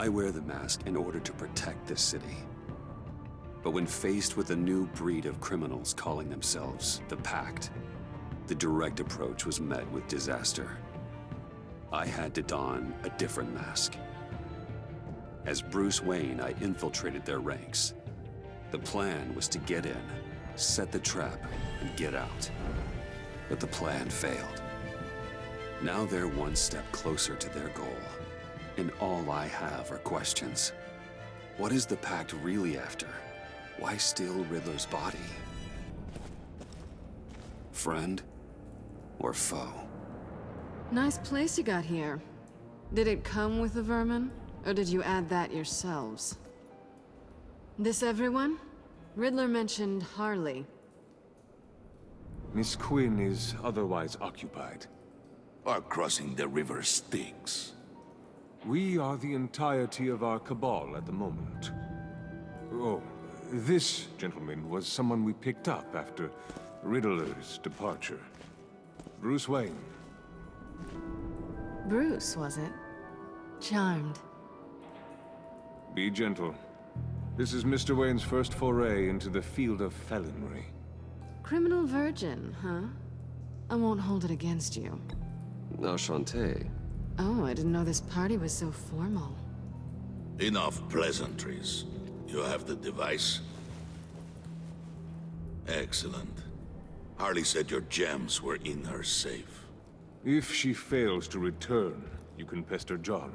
I wear the mask in order to protect this city. But when faced with a new breed of criminals calling themselves the Pact, the direct approach was met with disaster. I had to don a different mask. As Bruce Wayne, I infiltrated their ranks. The plan was to get in, set the trap, and get out. But the plan failed. Now they're one step closer to their goal, and all I have are questions. What is the Pact really after? Why steal Riddler's body? Friend or foe? Nice place you got here. Did it come with the vermin, or did you add that yourselves? This everyone? Riddler mentioned Harley. Miss Quinn is otherwise occupied. Or crossing the river Styx. We are the entirety of our cabal at the moment. Oh, this gentleman was someone we picked up after Riddler's departure. Bruce Wayne. Bruce, was it? Charmed. Be gentle. This is Mr. Wayne's first foray into the field of felonry. Criminal virgin, huh? I won't hold it against you. Enchanté. Oh, I didn't know this party was so formal. Enough pleasantries. You have the device? Excellent. Harley said your gems were in her safe. If she fails to return, you can pester John.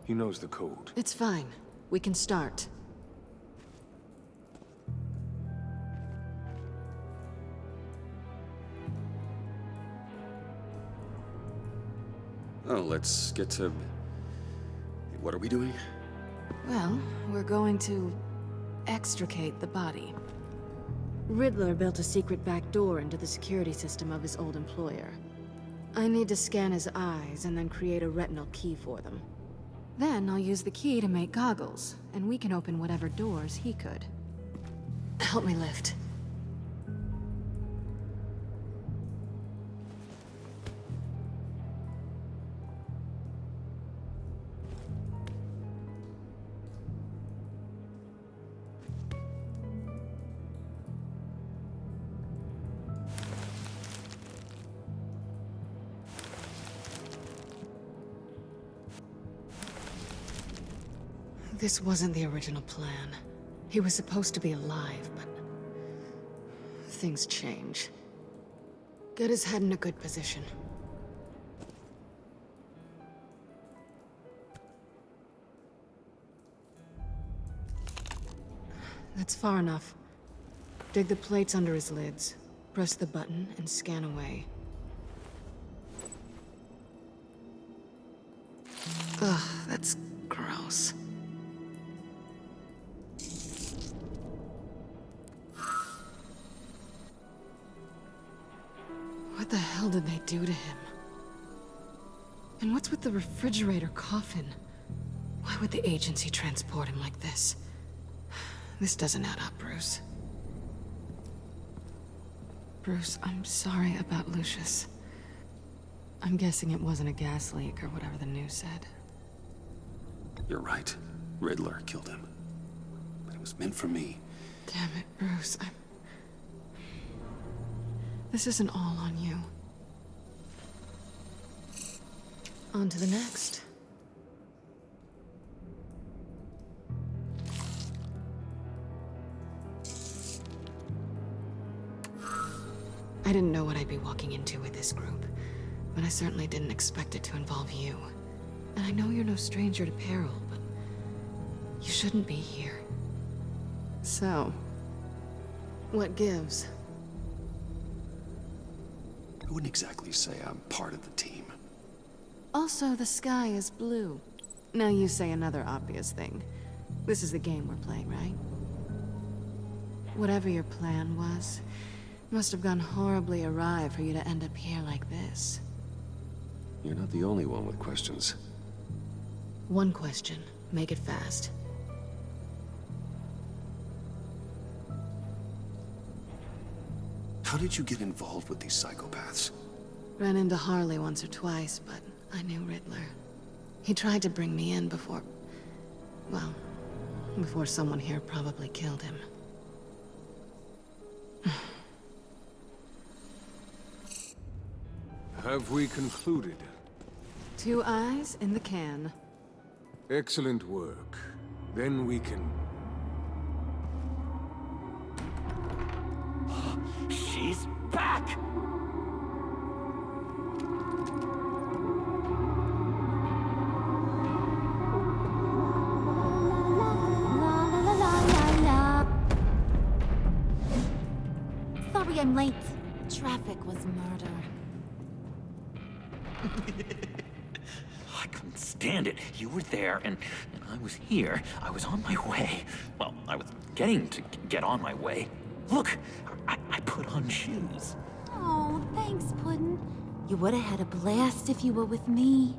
He knows the code. It's fine. We can start. Oh, let's get to... What are we doing? Well, we're going to extricate the body. Riddler built a secret back door into the security system of his old employer. I need to scan his eyes and then create a retinal key for them. Then I'll use the key to make goggles, and we can open whatever doors he could. Help me lift. This wasn't the original plan. He was supposed to be alive, but... things change. Get his head in a good position. That's far enough. Dig the plates under his lids. Press the button and scan away. Ugh, that's gross. What the hell did they do to him? And what's with the refrigerator coffin? Why would the agency transport him like this? This doesn't add up, Bruce. Bruce, I'm sorry about Lucius. I'm guessing it wasn't a gas leak or whatever the news said. You're right. Riddler killed him. But it was meant for me. Damn it, Bruce. This isn't all on you. On to the next. I didn't know what I'd be walking into with this group, but I certainly didn't expect it to involve you. And I know you're no stranger to peril, but you shouldn't be here. So, what gives? I wouldn't exactly say I'm part of the team. Also, the sky is blue. Now you say another obvious thing. This is the game we're playing, right? Whatever your plan was, must have gone horribly awry for you to end up here like this. You're not the only one with questions. One question. Make it fast. How did you get involved with these psychopaths? Ran into Harley once or twice, but I knew Riddler. He tried to bring me in before... Well, before someone here probably killed him. Have we concluded? 2 eyes in the can. Excellent work. Then we can... She's back! Sorry I'm late. Traffic was murder. I couldn't stand it. You were there, and I was here. I was on my way. Well, I was getting to get on my way. Look, I put on shoes. Oh, thanks, Puddin'. You would have had a blast if you were with me.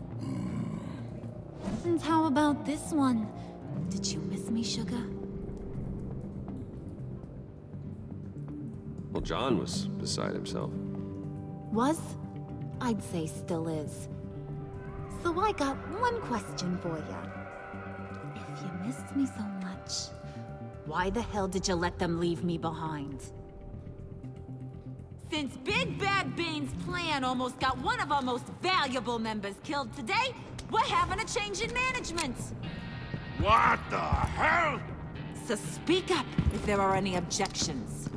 And how about this one? Did you miss me, Sugar? Well, John was beside himself. Was? I'd say still is. So I got one question for you. If you missed me so much, why the hell did you let them leave me behind? Since Big Bad Bane's plan almost got one of our most valuable members killed today, we're having a change in management. What the hell? So speak up if there are any objections.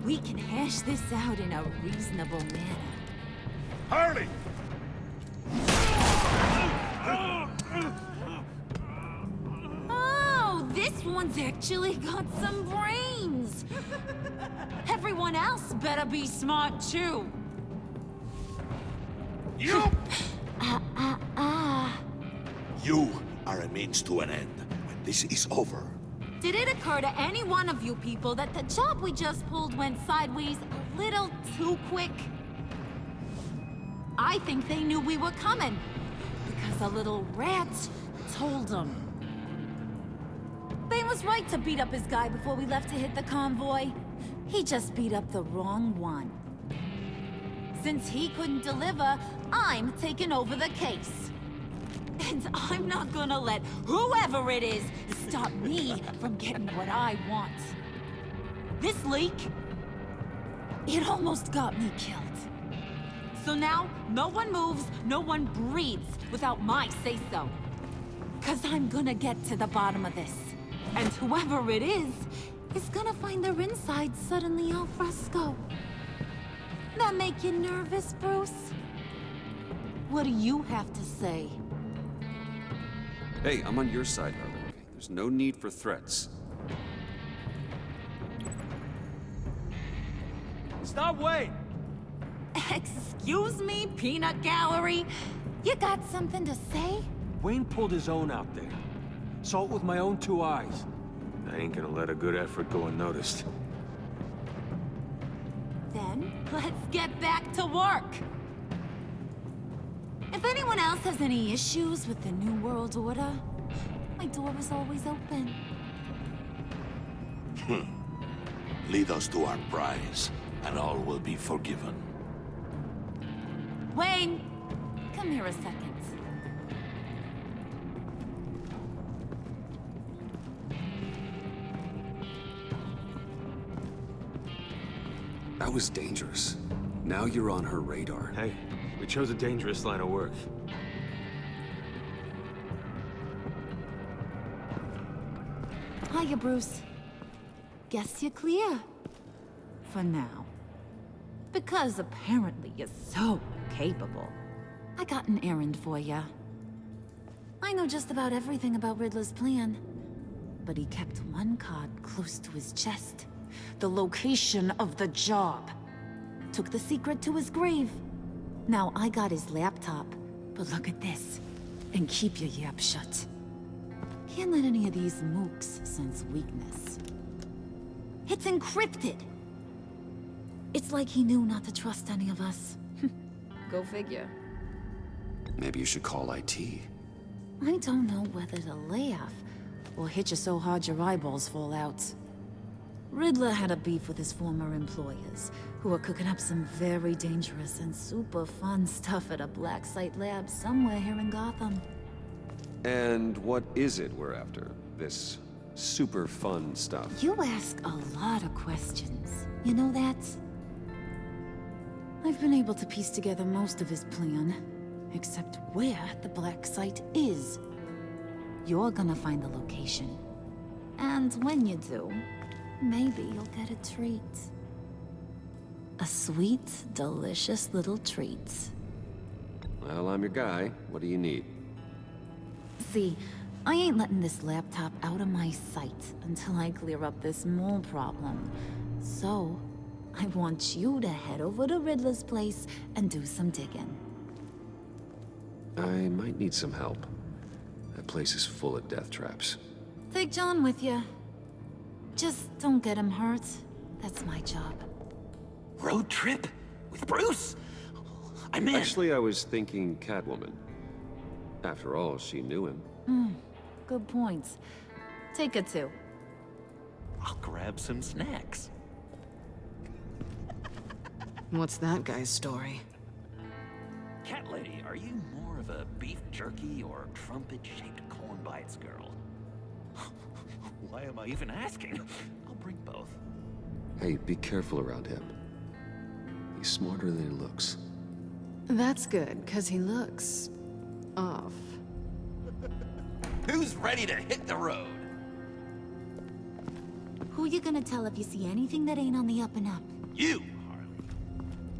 We can hash this out in a reasonable manner. Harley! Oh, this one's actually got some brains. Everyone else better be smart too. You! You are a means to an end. When this is over, Did it occur to any one of you people that the job we just pulled went sideways a little too quick? I think they knew we were coming, because a little rat told them. Bane was right to beat up his guy before we left to hit the convoy. He just beat up the wrong one. Since he couldn't deliver, I'm taking over the case. And I'm not gonna let whoever it is stop me from getting what I want. This leak, it almost got me killed. So now, no one moves, no one breathes without my say-so. 'Cause I'm gonna get to the bottom of this. And whoever it is gonna find their inside suddenly al fresco. That make you nervous, Bruce? What do you have to say? Hey, I'm on your side, Harley. There's no need for threats. Stop, wait! Excuse me, peanut gallery? You got something to say? Wayne pulled his own out there. Saw it with my own 2 eyes. I ain't gonna let a good effort go unnoticed. Then, let's get back to work. If anyone else has any issues with the New World Order, my door is always open. lead us to our prize, and all will be forgiven. Wayne, come here a second. That was dangerous. Now you're on her radar. Hey, we chose a dangerous line of work. Hiya, Bruce. Guess you're clear. For now. Because apparently you're so capable. I got an errand for ya. I know just about everything about Riddler's plan. But he kept one card close to his chest. The location of the job. Took the secret to his grave. Now I got his laptop. But look at this. And keep your yap shut. Can't let any of these mooks sense weakness. It's encrypted! It's like he knew not to trust any of us. Go figure. Maybe you should call IT. I don't know whether to laugh or hit you so hard your eyeballs fall out. Riddler had a beef with his former employers, who were cooking up some very dangerous and super fun stuff at a black site lab somewhere here in Gotham. And what is it we're after? This super fun stuff? You ask a lot of questions. You know that? I've been able to piece together most of his plan, except where the black site is. You're gonna find the location. And when you do, maybe you'll get a treat. A sweet, delicious little treat. Well, I'm your guy. What do you need? See, I ain't letting this laptop out of my sight until I clear up this mole problem. So, I want you to head over to Riddler's place and do some digging. I might need some help. That place is full of death traps. Take John with you. Just don't get him hurt. That's my job. Road trip? With Bruce? I'm in. Actually, I was thinking Catwoman. After all, she knew him. Good points. Take her too. I'll grab some snacks. What's that guy's story? Cat lady, are you more of a beef jerky or trumpet-shaped corn bites girl? Why am I even asking? I'll bring both. Hey, be careful around him. He's smarter than he looks. That's good, because he looks... off. Who's ready to hit the road? Who you gonna tell if you see anything that ain't on the up and up? You, Harley.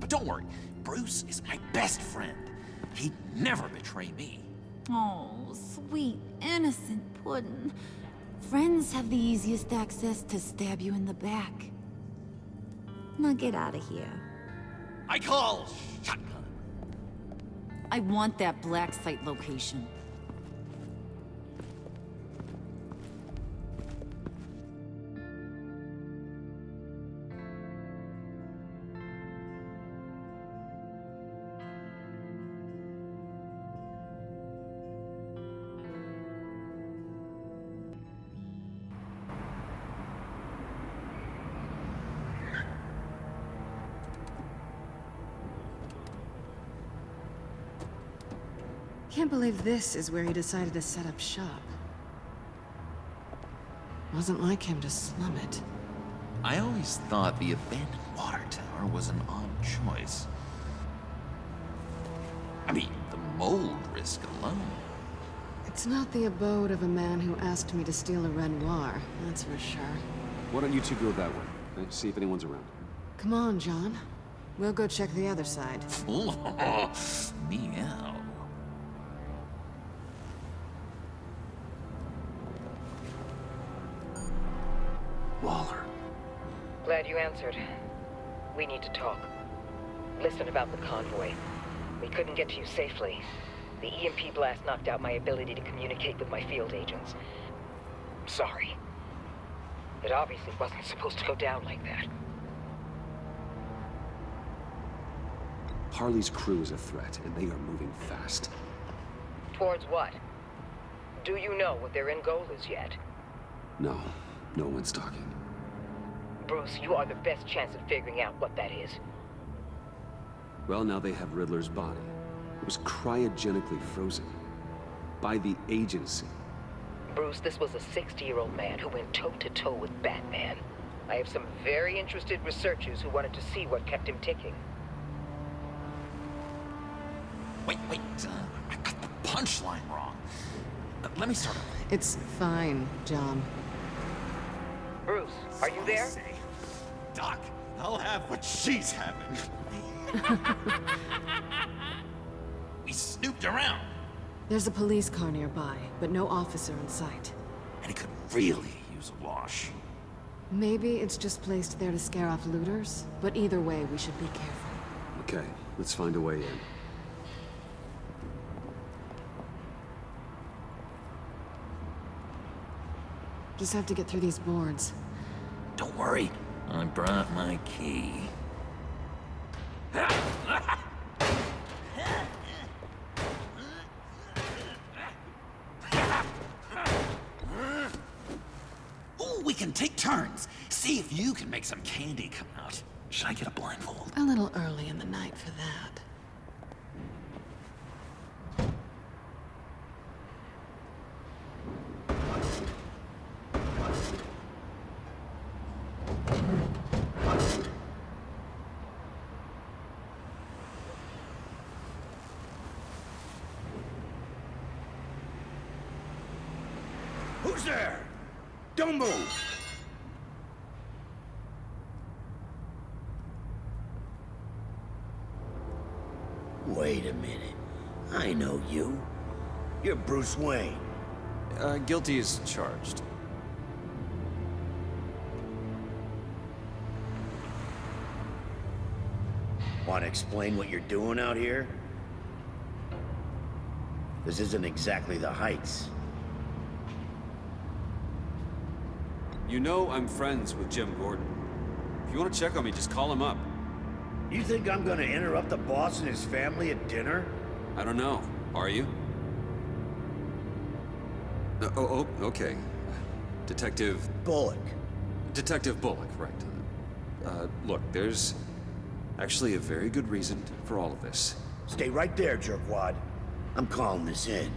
But don't worry, Bruce is my best friend. He'd never betray me. Oh, sweet, innocent Puddin'. Friends have the easiest access to stab you in the back. Now get out of here. I call shotgun. I want that black site location. Can't believe this is where he decided to set up shop. Wasn't like him to slum it. I always thought the abandoned water tower was an odd choice. I mean, the mold risk alone. It's not the abode of a man who asked me to steal a Renoir, that's for sure. Why don't you two go that way? See if anyone's around. Come on, John. We'll go check the other side. Meow. Waller. Glad you answered. We need to talk. Listen about the convoy. We couldn't get to you safely. The EMP blast knocked out my ability to communicate with my field agents. I'm sorry. It obviously wasn't supposed to go down like that. Harley's crew is a threat, and they are moving fast. Towards what? Do you know what their end goal is yet? No, no one's talking. Bruce, you are the best chance at figuring out what that is. Well, now they have Riddler's body. It was cryogenically frozen. By the agency. Bruce, this was a 60-year-old man who went toe-to-toe with Batman. I have some very interested researchers who wanted to see what kept him ticking. Wait, I got the punchline wrong. Let me start over. It's fine, John. Bruce, are you there? Doc, I'll have what she's having. We snooped around. There's a police car nearby, but no officer in sight. And he could really use a wash. Maybe it's just placed there to scare off looters, but either way, we should be careful. Okay, let's find a way in. Just have to get through these boards. Don't worry, I brought my key. Ooh, we can take turns. See if you can make some candy come out. Should I get a blindfold? A little early in the night for that. Who's there? Don't move! Wait a minute. I know you. You're Bruce Wayne. Guilty as charged. Want to explain what you're doing out here? This isn't exactly the Heights. You know I'm friends with Jim Gordon. If you want to check on me, just call him up. You think I'm gonna interrupt the boss and his family at dinner? I don't know. Are you? Okay. Detective... Bullock. Detective Bullock, right. Look, there's actually a very good reason for all of this. Stay right there, jerkwad. I'm calling this in.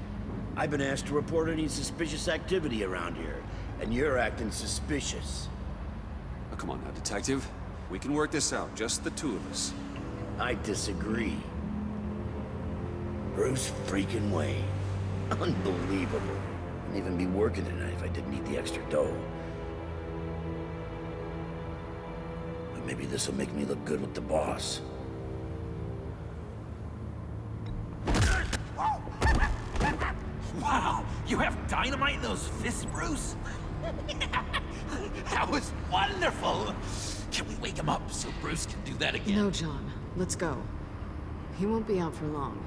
I've been asked to report any suspicious activity around here, and you're acting suspicious. Oh, come on now, Detective. We can work this out, just the two of us. I disagree. Bruce freaking Wayne. Unbelievable. Wouldn't even be working tonight if I didn't need the extra dough. But maybe this'll make me look good with the boss. Wow, you have dynamite in those fists, Bruce? That was wonderful! Can we wake him up so Bruce can do that again? No, John. Let's go. He won't be out for long.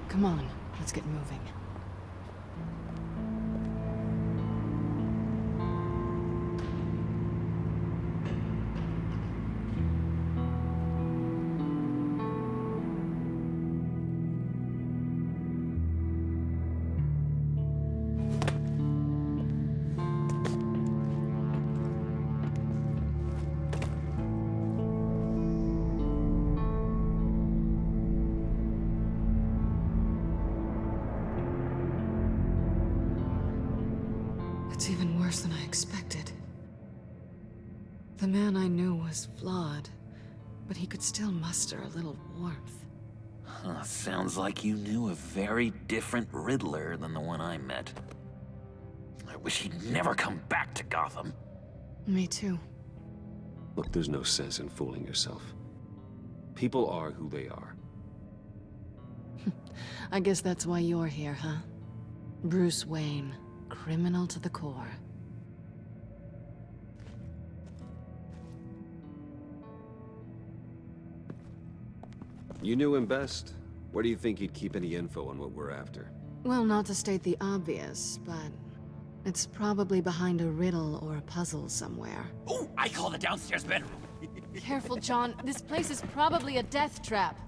Come on, let's get moving. It's even worse than I expected. The man I knew was flawed, but he could still muster a little warmth. Huh, sounds like you knew a very different Riddler than the one I met. I wish he'd never come back to Gotham. Me too. Look, there's no sense in fooling yourself. People are who they are. I guess that's why you're here, huh? Bruce Wayne, criminal to the core. You knew him best. Where do you think he'd keep any info on what we're after? Well, not to state the obvious, but it's probably behind a riddle or a puzzle somewhere. Oh, I call the downstairs bedroom. Careful, John. This place is probably a death trap.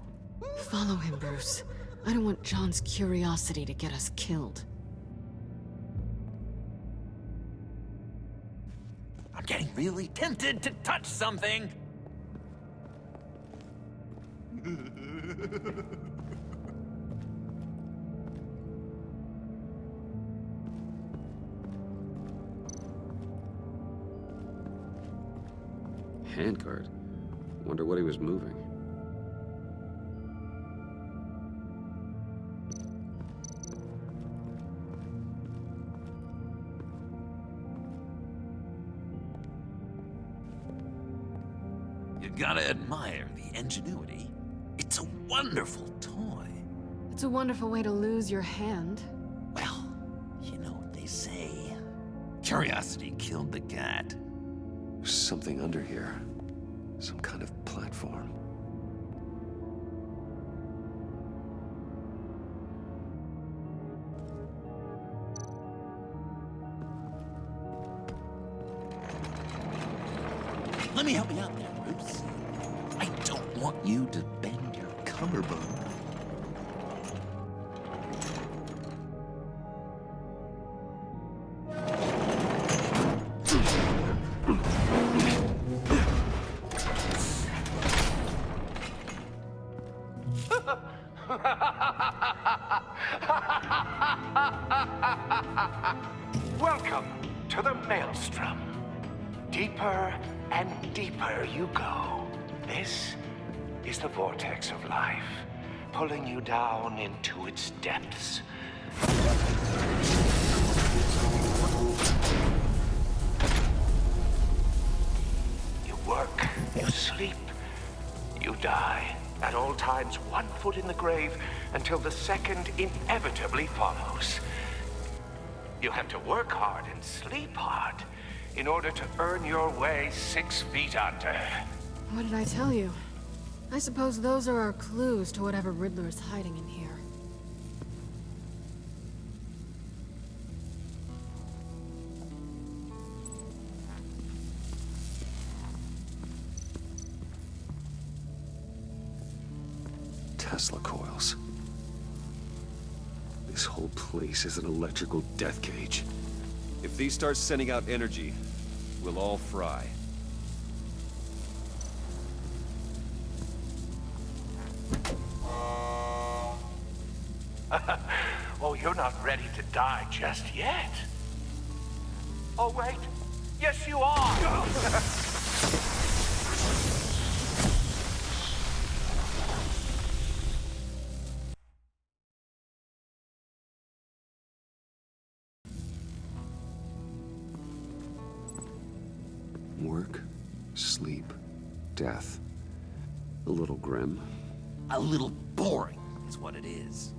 Follow him, Bruce. I don't want John's curiosity to get us killed. I'm getting really tempted to touch something. Handguard? Wonder what he was moving. You gotta admire the ingenuity. It's a wonderful toy. It's a wonderful way to lose your hand. Well, you know what they say. Curiosity killed the cat. There's something under here. Some kind of platform. Let me help you out there, Bruce. I don't want you to bend your collarbone. Welcome to the Maelstrom. Deeper and deeper you go. This is the vortex of life, pulling you down into its depths. You work, you sleep, you die. At all times, one foot in the grave until the second inevitably follows. You have to work hard and sleep hard in order to earn your way 6 feet under. What did I tell you? I suppose those are our clues to whatever Riddler is hiding in here. Tesla coils. This whole place is an electrical death cage. If these start sending out energy, we'll all fry. Oh, you're not ready to die just yet. Oh, wait. Yes, you are! Work, sleep, death. A little grim. A little boring is what it is.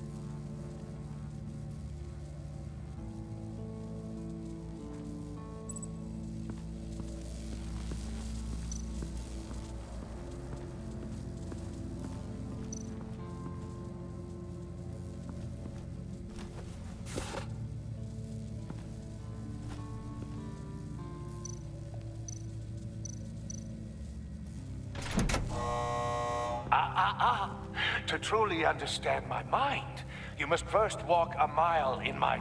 To truly understand my mind, you must first walk a mile in my...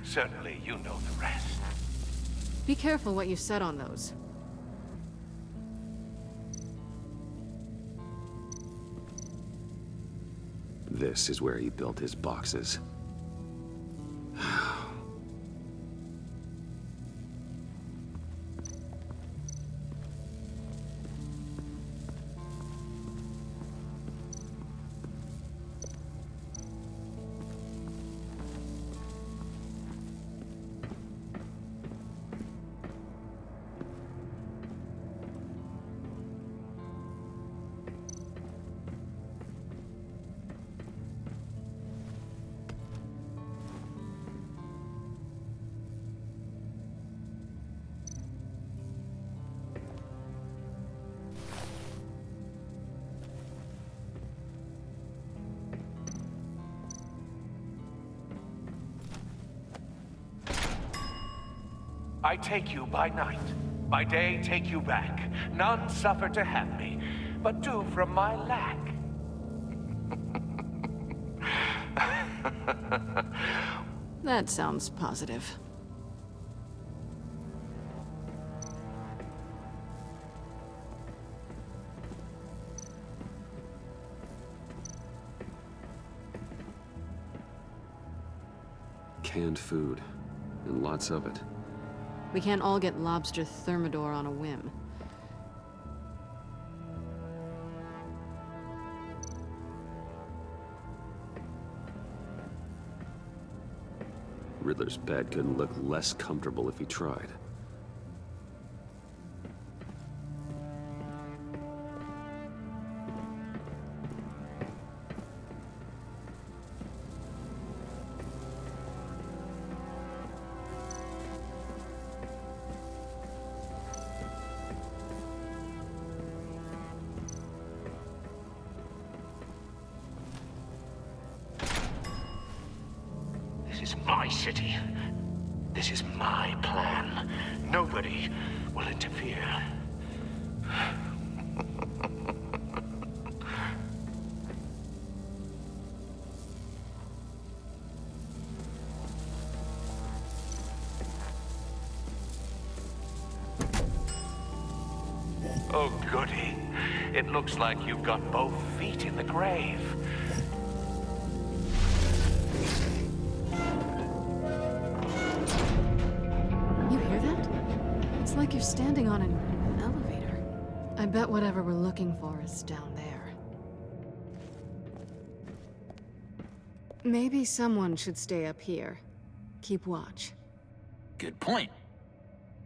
Certainly, you know the rest. Be careful what you said on those. This is where he built his boxes. I take you by night. By day, take you back. None suffer to have me, but do from my lack. That sounds positive. Canned food, and lots of it. We can't all get lobster thermidor on a whim. Riddler's bed couldn't look less comfortable if he tried. This is my city. This is my plan. Nobody will interfere. Oh, goody. It looks like you've got both feet in the grave. You hear that? It's like you're standing on an elevator. I bet whatever we're looking for is down there. Maybe someone should stay up here. keep watch. Good point.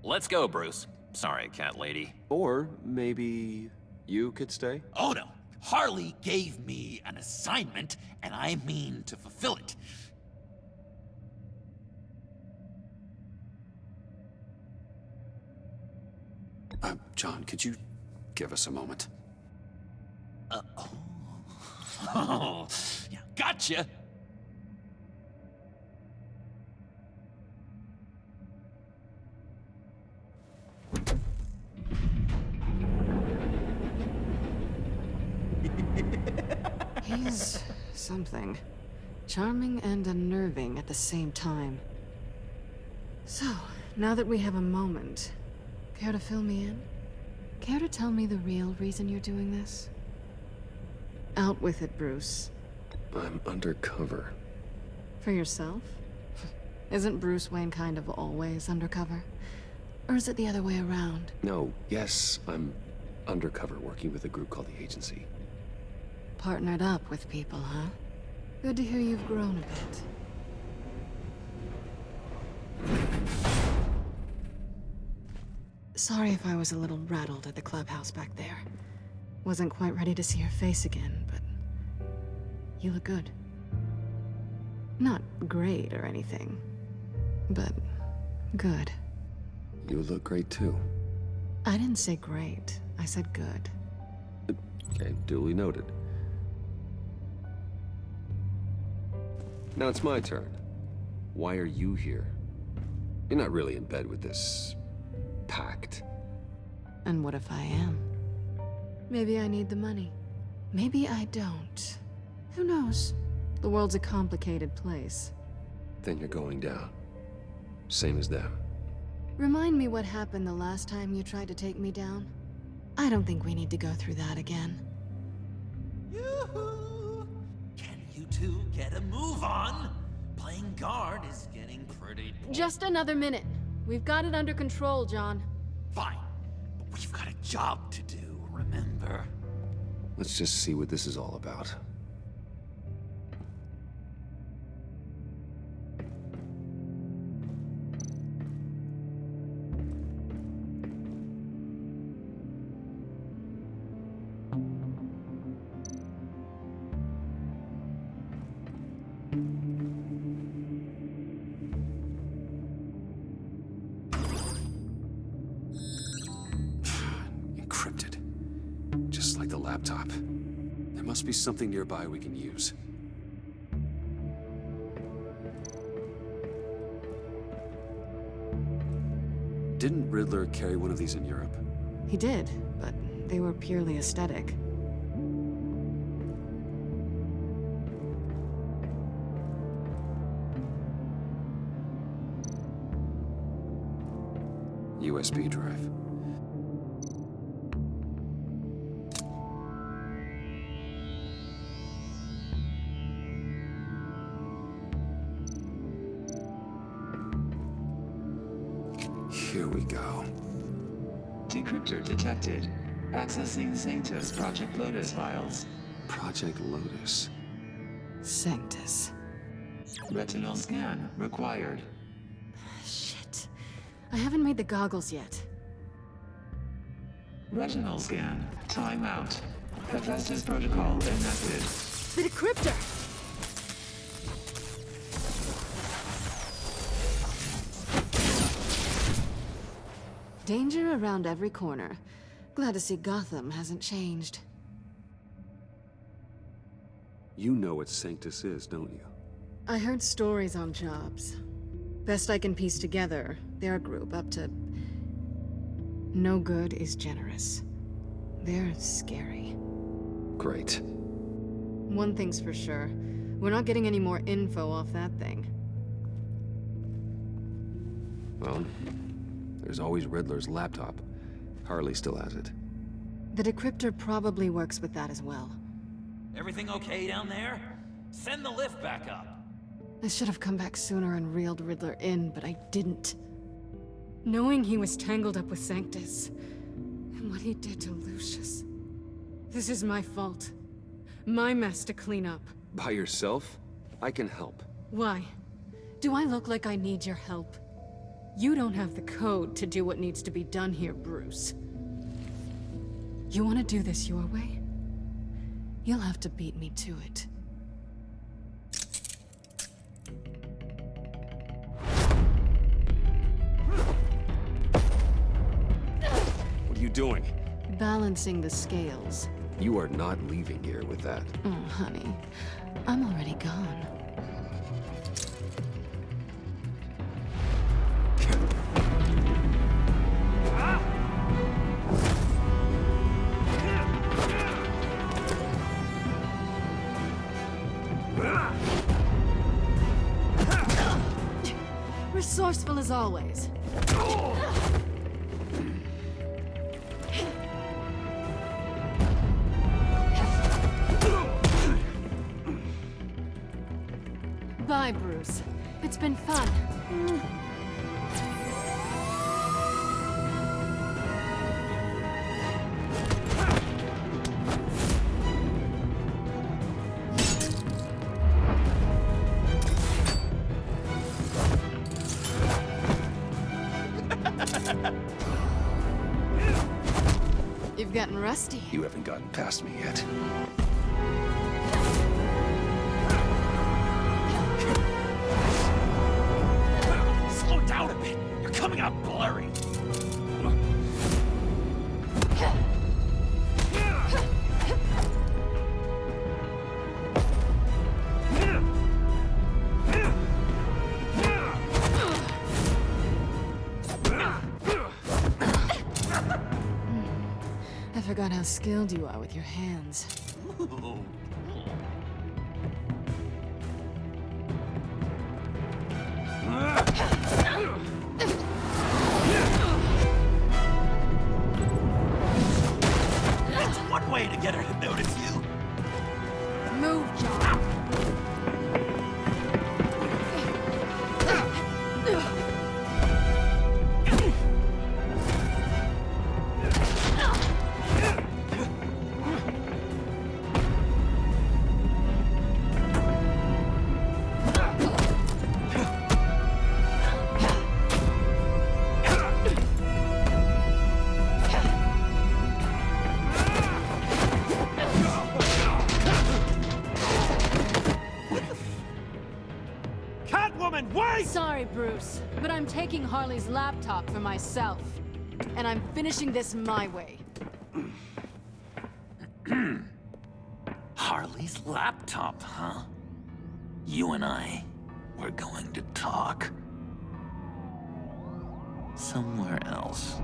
Let's go, Bruce. Sorry, cat lady. Or maybe you could stay? Oh no! Harley gave me an assignment, and I mean to fulfill it. John, could you give us a moment? Oh, yeah, gotcha! He's something. Charming and unnerving at the same time. So, now that we have a moment, care to fill me in? Care to tell me the real reason you're doing this? Out with it, Bruce. I'm undercover. For yourself? Isn't Bruce Wayne kind of always undercover? Or is it the other way around? No, yes, I'm undercover working with a group called the Agency. Partnered up with people, huh? Good to hear you've grown a bit. Sorry if I was a little rattled at the clubhouse back there. Wasn't quite ready to see your face again, but you look good. Not great or anything, but good. You look great too. I didn't say great. I said good. Okay, duly noted. Now it's my turn. Why are you here? You're not really in bed with this Pact. And what if I am? Maybe I need the money. Maybe I don't. Who knows? The world's a complicated place. Then you're going down. Same as them. Remind me what happened the last time you tried to take me down. I don't think we need to go through that again. Yoo-hoo! Can you two get a move on? Playing guard is getting pretty... Just another minute. We've got it under control, John. Fine, but we've got a job to do, remember? Let's just see what this is all about. Encrypted. Just like the laptop. There must be something nearby we can use. Didn't Riddler carry one of these in Europe? He did, but they were purely aesthetic. USB drive. Here we go. Decryptor detected. Accessing Sanctus Project Lotus files. Project Lotus. Sanctus. Retinal scan required. Shit. I haven't made the goggles yet. Retinal scan. Timeout. Hephaestus protocol enacted. The decryptor! Danger around every corner. Glad to see Gotham hasn't changed. You know what Sanctus is, don't you? I heard stories on jobs. Best I can piece together, they're a group up to... No good is generous. They're scary. Great. One thing's for sure. We're not getting any more info off that thing. Well, there's always Riddler's laptop. Harley still has it. The decryptor probably works with that as well. Everything okay down there? Send the lift back up. I should have come back sooner and reeled Riddler in, but I didn't. Knowing he was tangled up with Sanctus, and what he did to Lucius. This is my fault. My mess to clean up. By yourself? I can help. Why? Do I look like I need your help? You don't have the code to do what needs to be done here, Bruce. You want to do this your way? You'll have to beat me to it. What are you doing? Balancing the scales. You are not leaving here with that. Oh, honey. I'm already gone. Resourceful as always. Bye, Bruce. It's been fun. You've gotten rusty. You haven't gotten past me yet. Slow down a bit. You're coming out blurry. I forgot how skilled you are with your hands. That's one way to get her to notice you. Move, John. Sorry, Bruce, but I'm taking Harley's laptop for myself. And I'm finishing this my way. Harley's laptop, huh? You and I, we're going to talk. Somewhere else.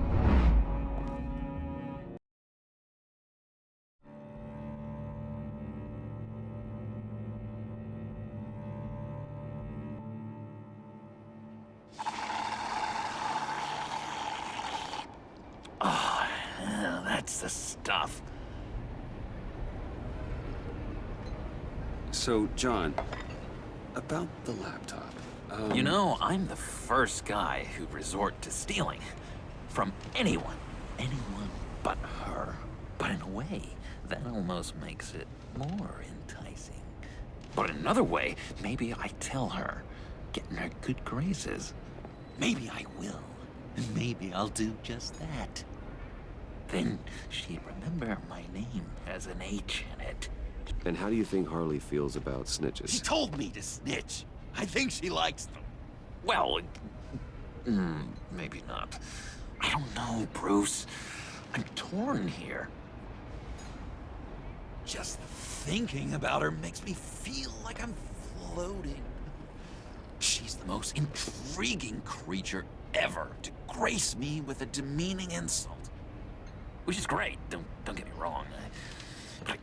Oh, yeah, that's the stuff. So, John, about the laptop. You know, I'm the first guy who'd resort to stealing. From anyone. Anyone but her. But in a way, that almost makes it more enticing. But in another way, maybe I tell her, get in her good graces. Maybe I will. And maybe I'll do just that. Then she'd remember my name has an H in it. And how do you think Harley feels about snitches? She told me to snitch. I think she likes them. Well, maybe not. I don't know, Bruce. I'm torn here. Just thinking about her makes me feel like I'm floating. She's the most intriguing creature ever to grace me with a demeaning insult. Which is great, don't get me wrong. But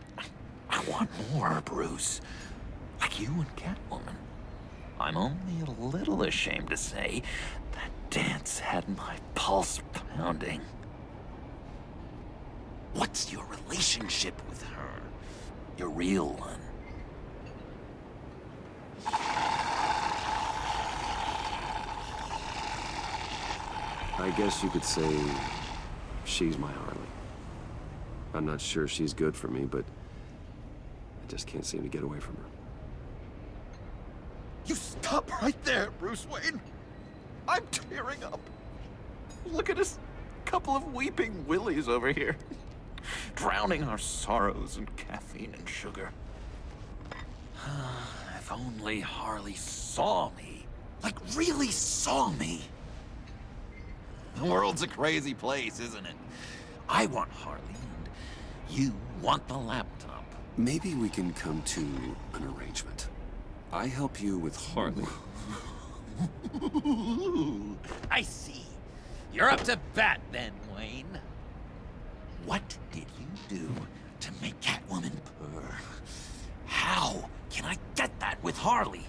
I want more, Bruce. Like you and Catwoman. I'm only a little ashamed to say that dance had my pulse pounding. What's your relationship with her? Your real one? I guess you could say she's my Harley. I'm not sure she's good for me, but I just can't seem to get away from her. You stop right there, Bruce Wayne. I'm tearing up. Look at us, couple of weeping willies over here. Drowning our sorrows in caffeine and sugar. If only Harley saw me. Like, really saw me. The world's a crazy place, isn't it? I want Harley, and you want the laptop. Maybe we can come to an arrangement. I help you with Harley. I see. You're up to bat then, Wayne. What did you do to make Catwoman purr? How can I get that with Harley?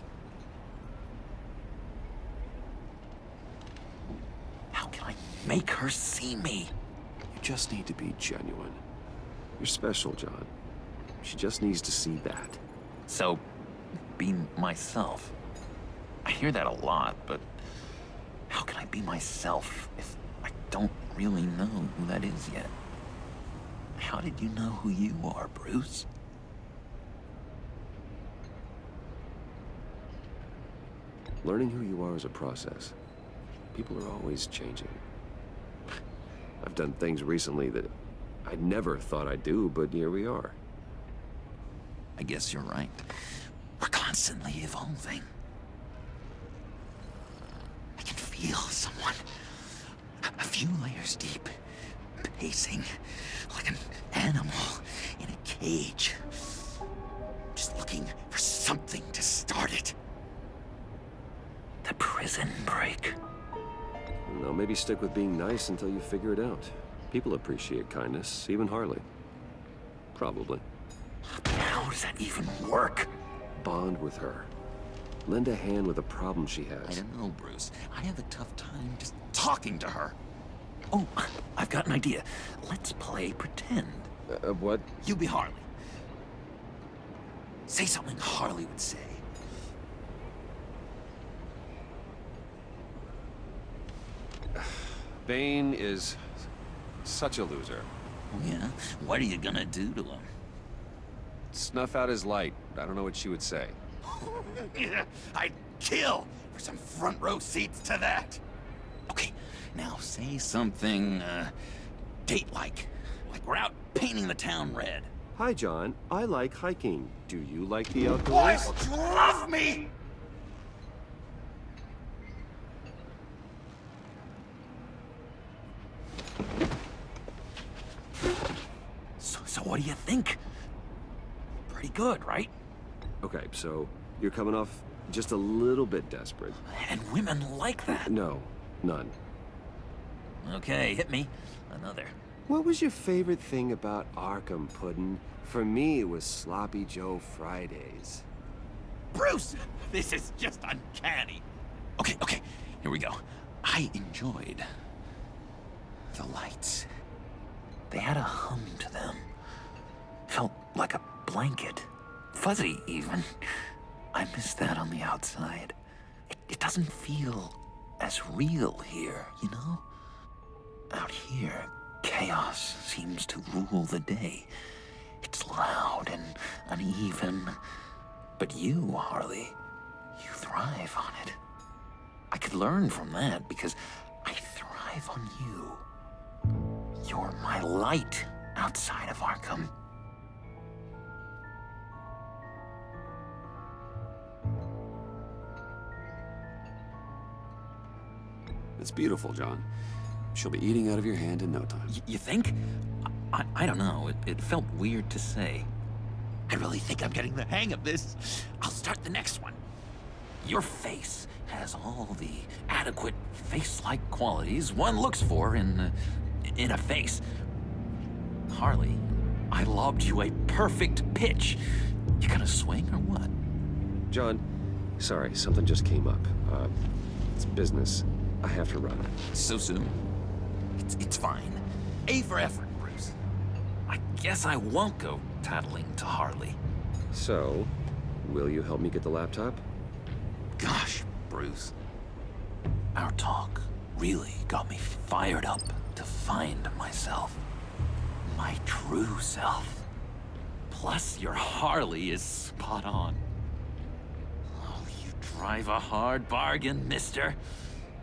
How can I make her see me? You just need to be genuine. You're special, John. She just needs to see that. So, be myself. I hear that a lot, but how can I be myself if I don't really know who that is yet? How did you know who you are, Bruce? Learning who you are is a process. People are always changing. I've done things recently that I never thought I'd do, but here we are. I guess you're right. We're constantly evolving. I can feel someone a few layers deep, pacing like an animal in a cage. Just looking for something to start it. The prison break. Well, maybe stick with being nice until you figure it out. People appreciate kindness, even Harley. Probably. How does that even work? Bond with her. Lend a hand with a problem she has. I don't know, Bruce. I have a tough time just talking to her. Oh, I've got an idea. Let's play pretend. What? You be Harley. Say something Harley would say. Bane is such a loser. Oh, yeah? What are you gonna do to him? Snuff out his light. I don't know what she would say. I'd kill for some front row seats to that. Okay, now say something, date-like. Like we're out painting the town red. Hi, John. I like hiking. Do you like the outdoors? Why would you love me? So what do you think? Pretty good, right? Okay, so you're coming off just a little bit desperate. And women like that. No, none. Okay, hit me. Another. What was your favorite thing about Arkham, Puddin'? For me, it was Sloppy Joe Fridays. Bruce! This is just uncanny. Okay, here we go. I enjoyed the lights. They had a hum to them. Felt like a blanket. Fuzzy, even. I miss that on the outside. It doesn't feel as real here, you know? Out here, chaos seems to rule the day. It's loud and uneven. But you, Harley, you thrive on it. I could learn from that because I thrive on you. You're my light outside of Arkham. It's beautiful, John. She'll be eating out of your hand in no time. You think? I don't know. It felt weird to say. I really think I'm getting the hang of this. I'll start the next one. Your face has all the adequate face-like qualities one looks for in a face. Harley, I lobbed you a perfect pitch. You gonna swing or what? John, sorry, something just came up. It's business. I have to run. So soon? It's fine. A for effort, Bruce. I guess I won't go tattling to Harley. So, will you help me get the laptop? Gosh, Bruce. Our talk really got me fired up to find myself. My true self. Plus, your Harley is spot on. Oh, you drive a hard bargain, mister.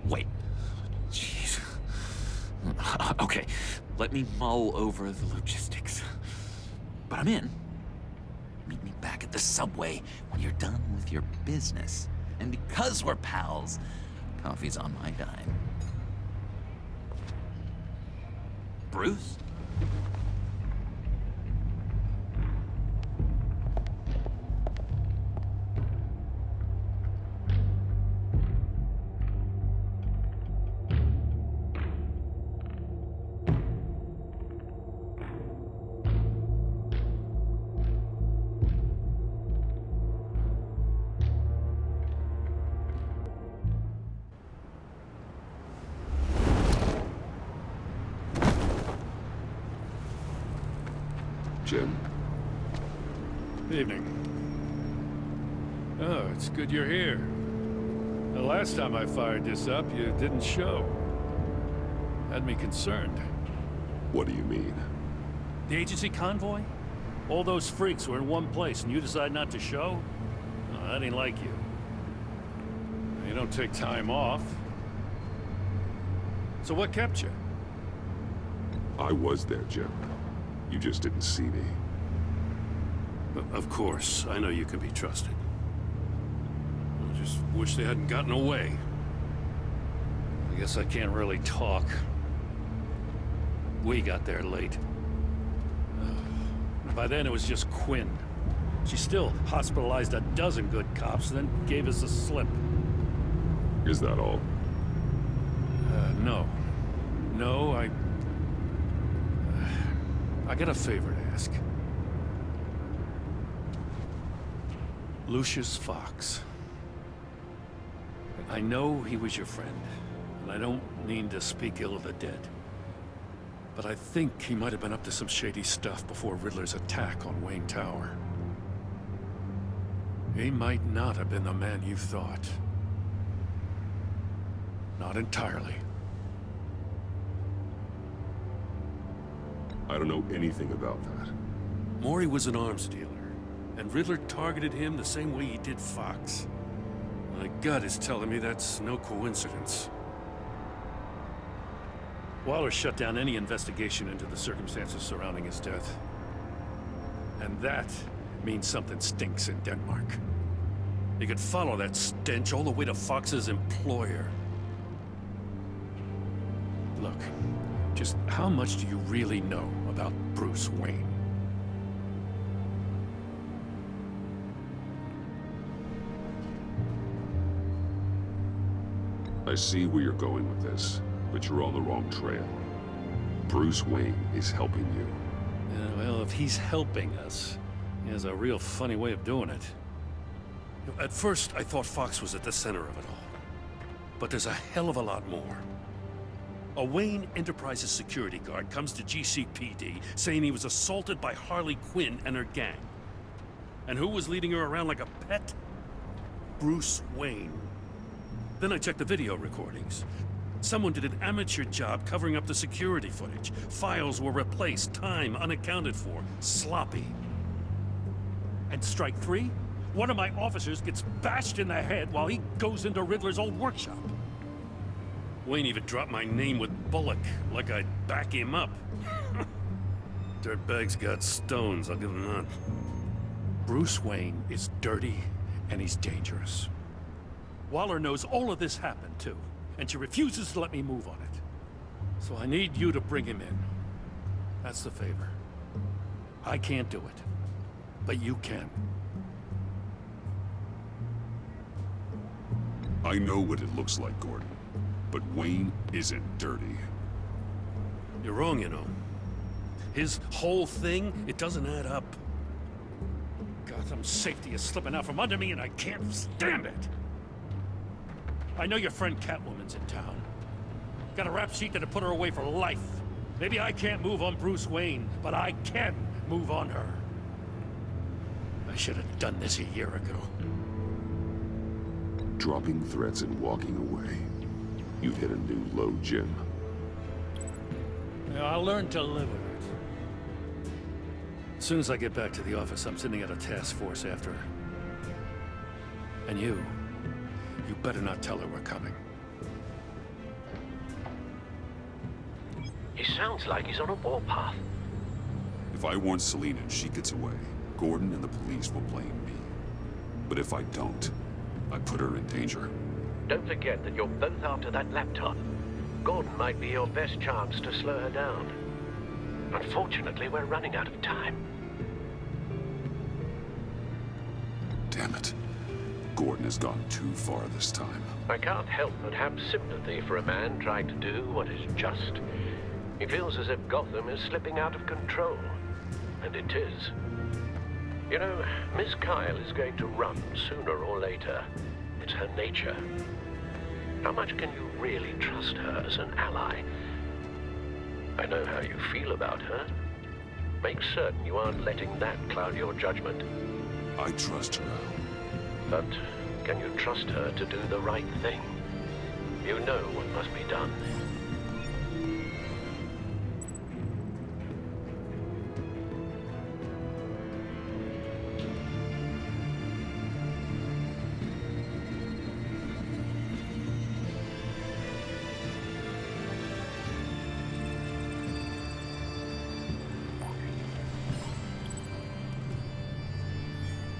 Wait. Jeez. Okay, let me mull over the logistics. But I'm in. Meet me back at the subway when you're done with your business. And because we're pals, coffee's on my dime. Bruce? Jim? Evening. Oh, it's good you're here. The last time I fired this up, you didn't show. Had me concerned. What do you mean? The agency convoy? All those freaks were in one place and you decide not to show? Oh, that ain't like you. You don't take time off. So what kept you? I was there, Jim. You just didn't see me. Of course, I know you can be trusted. I just wish they hadn't gotten away. I guess I can't really talk. We got there late. By then it was just Quinn. She still hospitalized a dozen good cops, then gave us a slip. Is that all? No. No, I got a favor to ask. Lucius Fox. I know he was your friend, and I don't mean to speak ill of the dead. But I think he might have been up to some shady stuff before Riddler's attack on Wayne Tower. He might not have been the man you thought. Not entirely. I don't know anything about that. Maury was an arms dealer, and Riddler targeted him the same way he did Fox. My gut is telling me that's no coincidence. Waller shut down any investigation into the circumstances surrounding his death. And that means something stinks in Denmark. You could follow that stench all the way to Fox's employer. Look, just how much do you really know about Bruce Wayne? I see where you're going with this, but you're on the wrong trail. Bruce Wayne is helping you. Yeah, well, if he's helping us, he has a real funny way of doing it. At first, I thought Fox was at the center of it all. But there's a hell of a lot more. A Wayne Enterprises security guard comes to GCPD saying he was assaulted by Harley Quinn and her gang. And who was leading her around like a pet? Bruce Wayne. Then I checked the video recordings. Someone did an amateur job covering up the security footage. Files were replaced, time unaccounted for, sloppy. And strike three? One of my officers gets bashed in the head while he goes into Riddler's old workshop. Wayne even dropped my name with Bullock, like I'd back him up. Dirtbag's got stones, I'll give him that. Bruce Wayne is dirty, and he's dangerous. Waller knows all of this happened, too, and she refuses to let me move on it. So I need you to bring him in. That's the favor. I can't do it, but you can. I know what it looks like, Gordon. But Wayne isn't dirty. You're wrong, you know. His whole thing, it doesn't add up. Gotham's safety is slipping out from under me and I can't stand it. I know your friend Catwoman's in town. Got a rap sheet that'll put her away for life. Maybe I can't move on Bruce Wayne, but I can move on her. I should have done this a year ago. Dropping threats and walking away. You've hit a new low, Jim. Yeah, I'll learn to live with it. As soon as I get back to the office, I'm sending out a task force after her. And you, You better not tell her we're coming. He sounds like he's on a warpath. If I warn Selina and she gets away, Gordon and the police will blame me. But if I don't, I put her in danger. Don't forget that you're both after that laptop. Gordon might be your best chance to slow her down. Unfortunately, we're running out of time. Damn it. Gordon has gone too far this time. I can't help but have sympathy for a man trying to do what is just. He feels as if Gotham is slipping out of control. And it is. You know, Miss Kyle is going to run sooner or later. It's her nature. How much can you really trust her as an ally? I know how you feel about her. Make certain you aren't letting that cloud your judgment. I trust her, Al. But can you trust her to do the right thing? You know what must be done.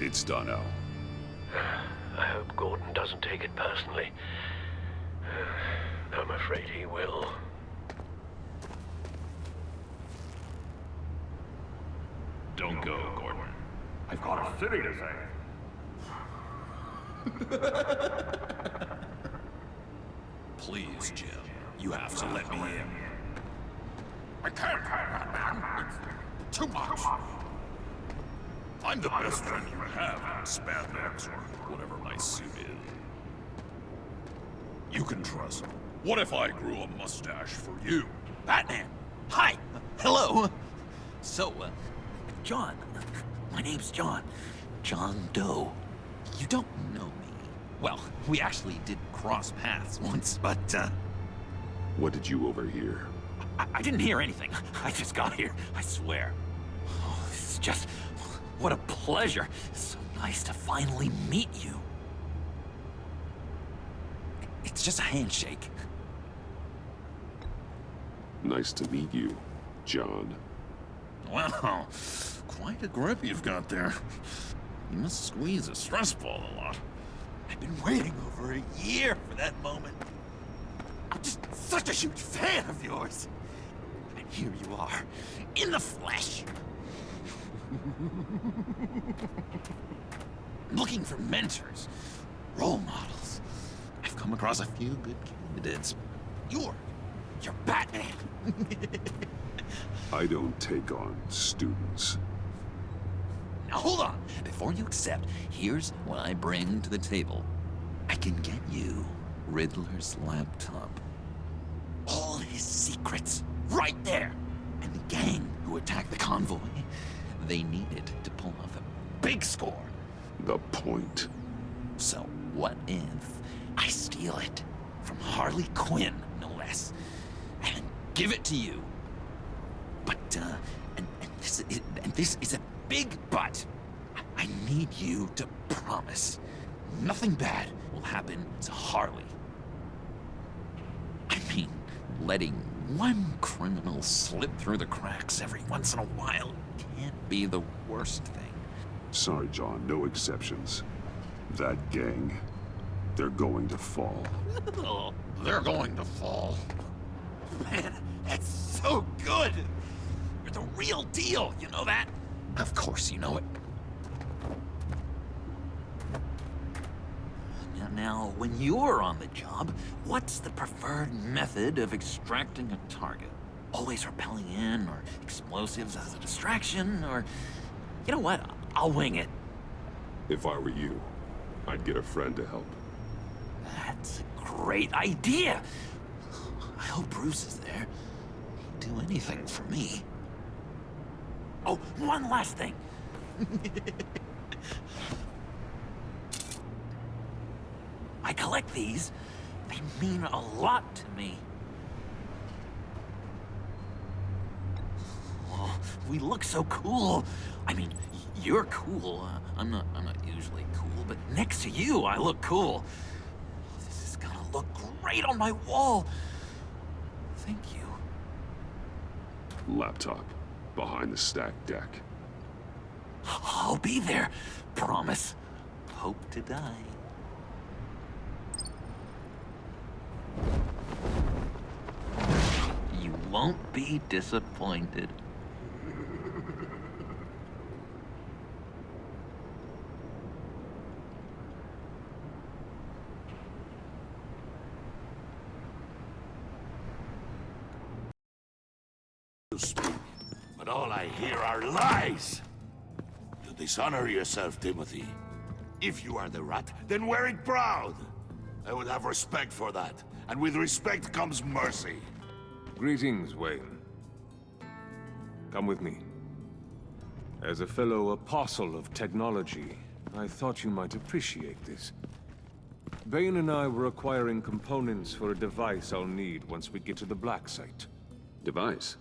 It's done, Al. I hope Gordon doesn't take it personally. I'm afraid he will. Don't go, Gordon. I've got a city to save. Please, Jim. You have to let me in. I can't, man. It's too much. I'm the best friend you have in Spandex or whatever my suit is. You can trust me. What if I grew a mustache for you? Batman! Hi! Hello! So, John. My name's John. John Doe. You don't know me. Well, we actually did cross paths once, but, What did you overhear? I didn't hear anything. I just got here, I swear. Oh, this is just... What a pleasure. It's so nice to finally meet you. It's just a handshake. Nice to meet you, John. Wow, quite a grip you've got there. You must squeeze a stress ball a lot. I've been waiting over a year for that moment. I'm just such a huge fan of yours. And here you are, in the flesh. Looking for mentors, role models. I've come across a few good candidates. You're Batman. I don't take on students. Now hold on. Before you accept, here's what I bring to the table. I can get you Riddler's laptop. All his secrets, right there. And the gang who attacked the convoy, they needed to pull off a big score. The point. So what if I steal it from Harley Quinn, no less, and give it to you? But, and this is a big but. I need you to promise nothing bad will happen to Harley. I mean, letting one criminal slip through the cracks every once in a while can't be the worst thing. Sorry, John, no exceptions. That gang, they're going to fall. Oh, they're going to fall. Man, that's so good! You're the real deal, you know that? Of course you know it. Now, when you're on the job, what's the preferred method of extracting a target? Always rappelling in, or explosives as a distraction, or... You know what? I'll wing it. If I were you, I'd get a friend to help. That's a great idea! I hope Bruce is there. He'd do anything for me. Oh, one last thing. I collect these. They mean a lot to me. Oh, we look so cool. I mean, you're cool. I'm not usually cool, but next to you, I look cool. look great on my wall. Thank you. Laptop. Behind the stacked deck. I'll be there. Promise. Hope to die. You won't be disappointed. You speak, but all I hear are lies! You dishonor yourself, Timothy. If you are the rat, then wear it proud! I would have respect for that, and with respect comes mercy. Greetings, Wayne. Come with me. As a fellow apostle of technology, I thought you might appreciate this. Bane and I were acquiring components for a device I'll need once we get to the Black Site. Device?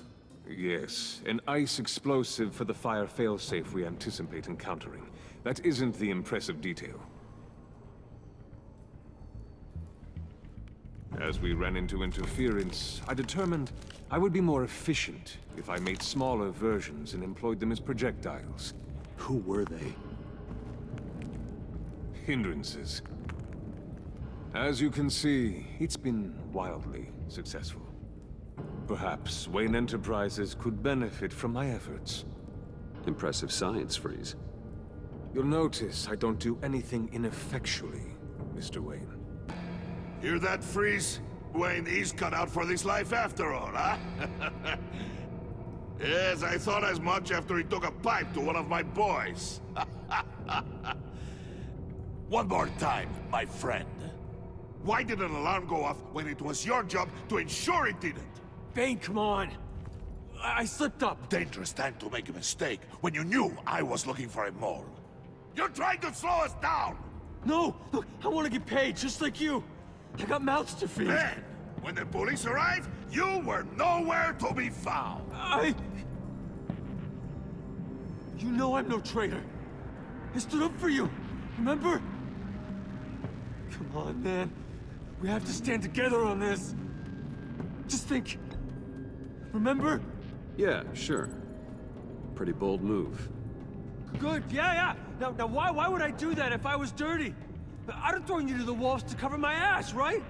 Yes, an ice explosive for the fire failsafe we anticipate encountering. That isn't the impressive detail. As we ran into interference, I determined I would be more efficient if I made smaller versions and employed them as projectiles. Who were they? Hindrances. As you can see, it's been wildly successful. Perhaps Wayne Enterprises could benefit from my efforts. Impressive science, Freeze. You'll notice I don't do anything ineffectually, Mr. Wayne. Hear that, Freeze? Wayne is cut out for this life after all, huh? Yes, I thought as much after he took a pipe to one of my boys. One more time, my friend. Why did an alarm go off when it was your job to ensure it didn't? Bane, come on! I slipped up! Dangerous time to make a mistake when you knew I was looking for a mole. You're trying to slow us down! No! Look, I want to get paid, just like you! I got mouths to feed! Then, when the police arrived, you were nowhere to be found! You know I'm no traitor! I stood up for you, remember? Come on, man. We have to stand together on this! Just think... Remember? Yeah, sure. Pretty bold move. Good, yeah. Now why would I do that if I was dirty? I'd have thrown you to the wolves to cover my ass, right?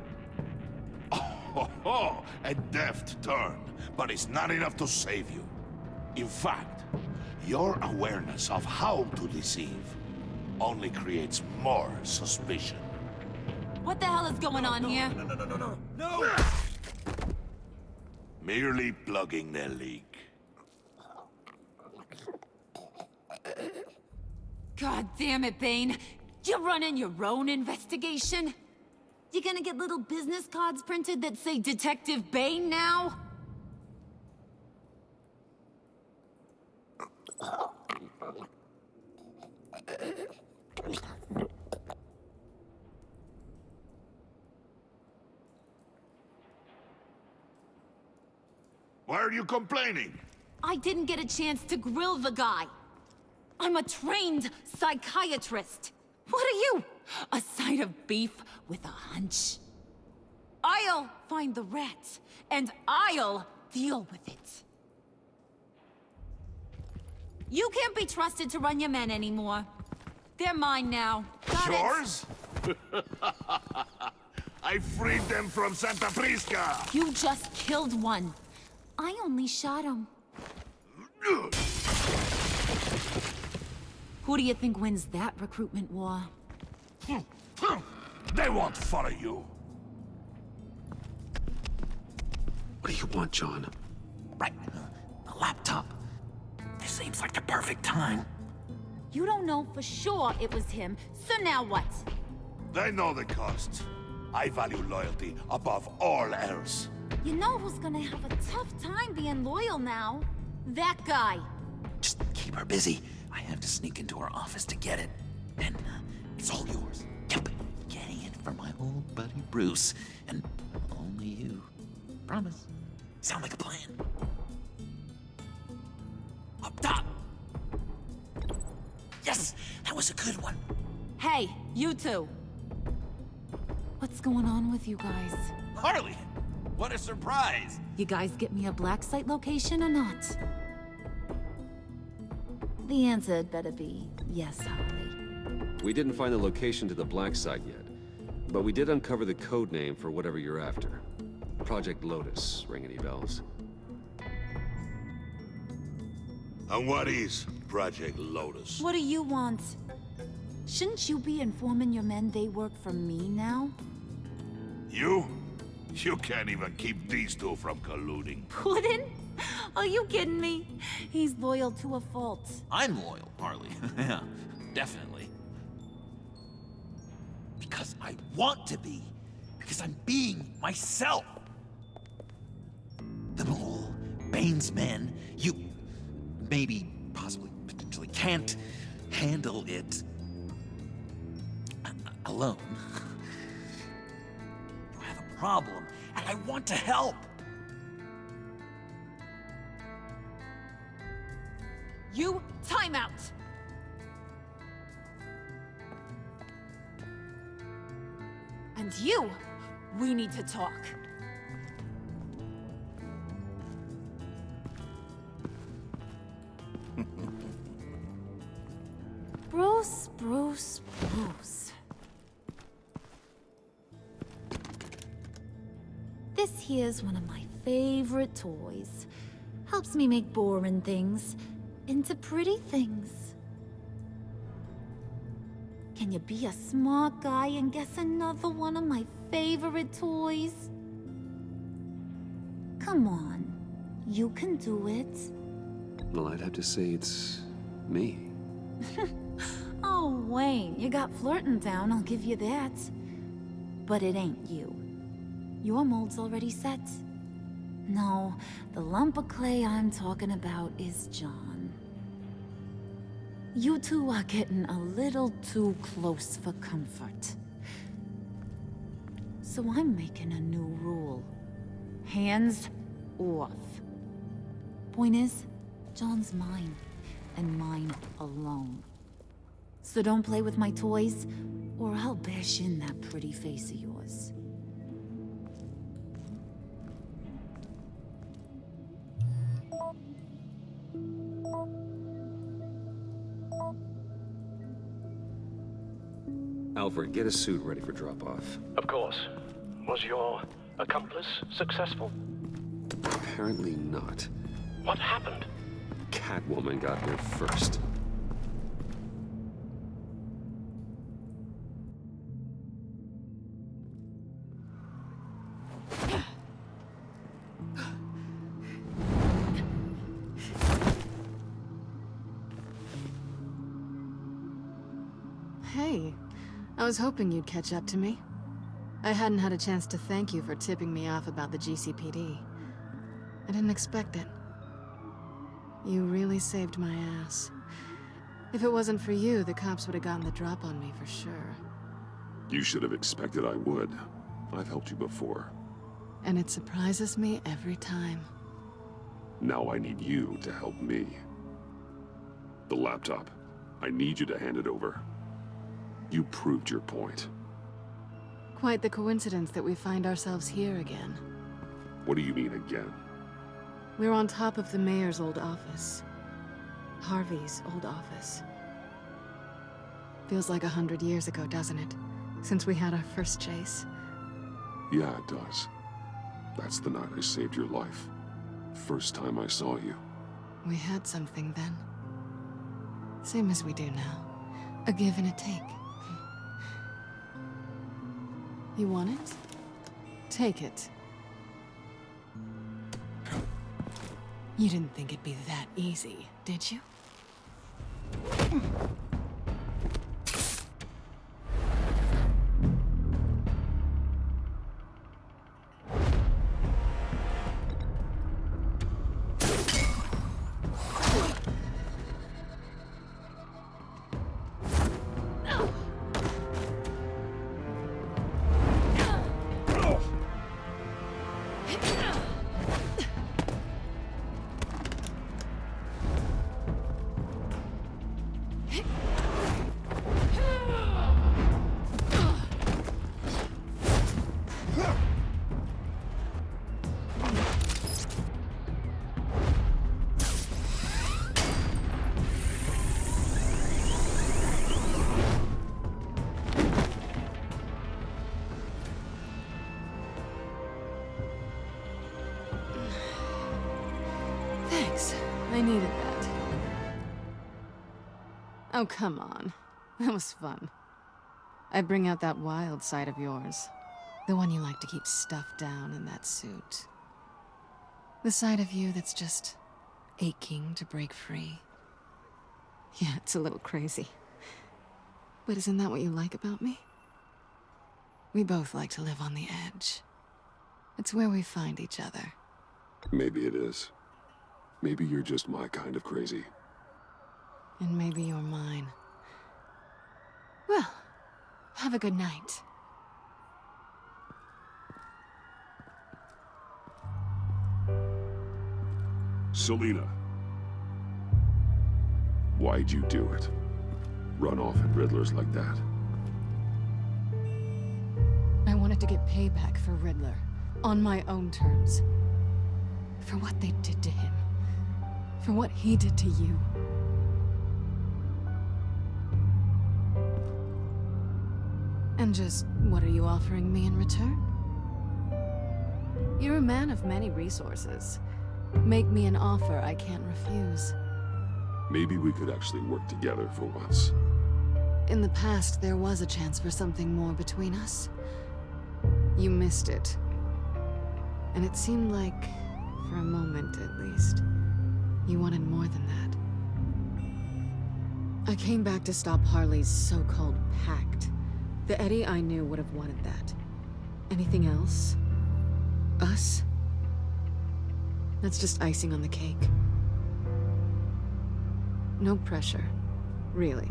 Oh, a deft turn, but it's not enough to save you. In fact, your awareness of how to deceive only creates more suspicion. What the hell is going on here? No! Merely plugging the leak. God damn it, Bane. You're running your own investigation? You gonna get little business cards printed that say Detective Bane now? Why are you complaining? I didn't get a chance to grill the guy. I'm a trained psychiatrist. What are you? A side of beef with a hunch? I'll find the rat, and I'll deal with it. You can't be trusted to run your men anymore. They're mine now. Got Yours? I freed them from Santa Prisca! You just killed one. I only shot him. Who do you think wins that recruitment war? They won't follow you. What do you want, John? Right. The laptop. This seems like the perfect time. You don't know for sure it was him, so now what? They know the cost. I value loyalty above all else. You know who's gonna have a tough time being loyal now? That guy. Just keep her busy. I have to sneak into her office to get it. And it's all yours. Yep. Getting it from my old buddy Bruce. And only you. Promise. Sound like a plan? Up top! Yes! That was a good one. Hey, you two. What's going on with you guys? Harley! What a surprise! You guys get me a black site location or not? The answer had better be yes, Harley. We didn't find the location to the black site yet, but we did uncover the code name for whatever you're after. Project Lotus. Ring any bells? And what is Project Lotus? What do you want? Shouldn't you be informing your men they work for me now? You? You can't even keep these two from colluding. Puddin'? Are you kidding me? He's loyal to a fault. I'm loyal, Harley. Yeah, definitely. Because I want to be. Because I'm being myself. The mole, Bane's men, you maybe, possibly, potentially can't handle it alone. You have a problem, and I want to help. You, time out! And you, we need to talk. Bruce. This here's one of my favorite toys. Helps me make boring things into pretty things. Can you be a smart guy and guess another one of my favorite toys? Come on, you can do it. Well, I'd have to say it's me. Oh, Wayne, you got flirting down, I'll give you that. But it ain't you. Your mold's already set. No, the lump of clay I'm talking about is John. You two are getting a little too close for comfort. So I'm making a new rule. Hands off. Point is, John's mine, and mine alone. So don't play with my toys, or I'll bash in that pretty face of yours. Alfred, get a suit ready for drop-off. Of course. Was your accomplice successful? Apparently not. What happened? Catwoman got here first. Hey, I was hoping you'd catch up to me. I hadn't had a chance to thank you for tipping me off about the GCPD. I didn't expect it. You really saved my ass. If it wasn't for you, the cops would have gotten the drop on me for sure. You should have expected I would. I've helped you before. And it surprises me every time. Now I need you to help me. The laptop. I need you to hand it over. You proved your point. Quite the coincidence that we find ourselves here again. What do you mean again? We're on top of the mayor's old office. Harvey's old office. Feels like 100 years ago, doesn't it? Since we had our first chase. Yeah, it does. That's the night I saved your life. First time I saw you. We had something then. Same as we do now. A give and a take. You want it? Take it. You didn't think it'd be that easy, did you? Thanks. I needed that. Oh, come on. That was fun. I bring out that wild side of yours. The one you like to keep stuffed down in that suit. The side of you that's just aching to break free. Yeah, it's a little crazy. But isn't that what you like about me? We both like to live on the edge. It's where we find each other. Maybe it is. Maybe you're just my kind of crazy. And maybe you're mine. Well, have a good night. Selina. Why'd you do it? Run off at Riddlers like that? I wanted to get payback for Riddler. On my own terms. For what they did to him. For what he did to you. And just, what are you offering me in return? You're a man of many resources. Make me an offer I can't refuse. Maybe we could actually work together for once. In the past, there was a chance for something more between us. You missed it. And it seemed like, for a moment at least, you wanted more than that. I came back to stop Harley's so-called Pact. The Eddie I knew would have wanted that. Anything else? Us? That's just icing on the cake. No pressure. Really.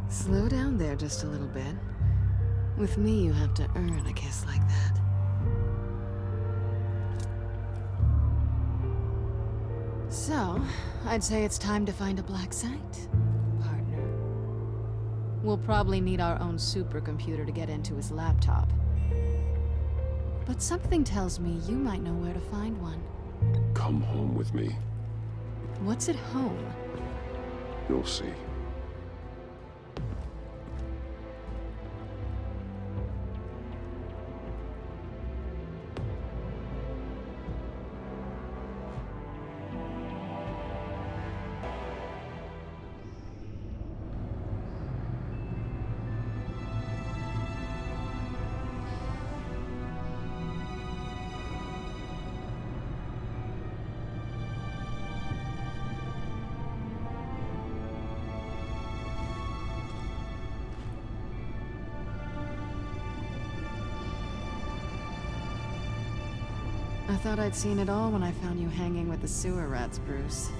Slow down there just a little bit. With me, you have to earn a kiss like that. So, I'd say it's time to find a black site, partner. We'll probably need our own supercomputer to get into his laptop. But something tells me you might know where to find one. Come home with me. What's at home? You'll see. I thought I'd seen it all when I found you hanging with the sewer rats, Bruce.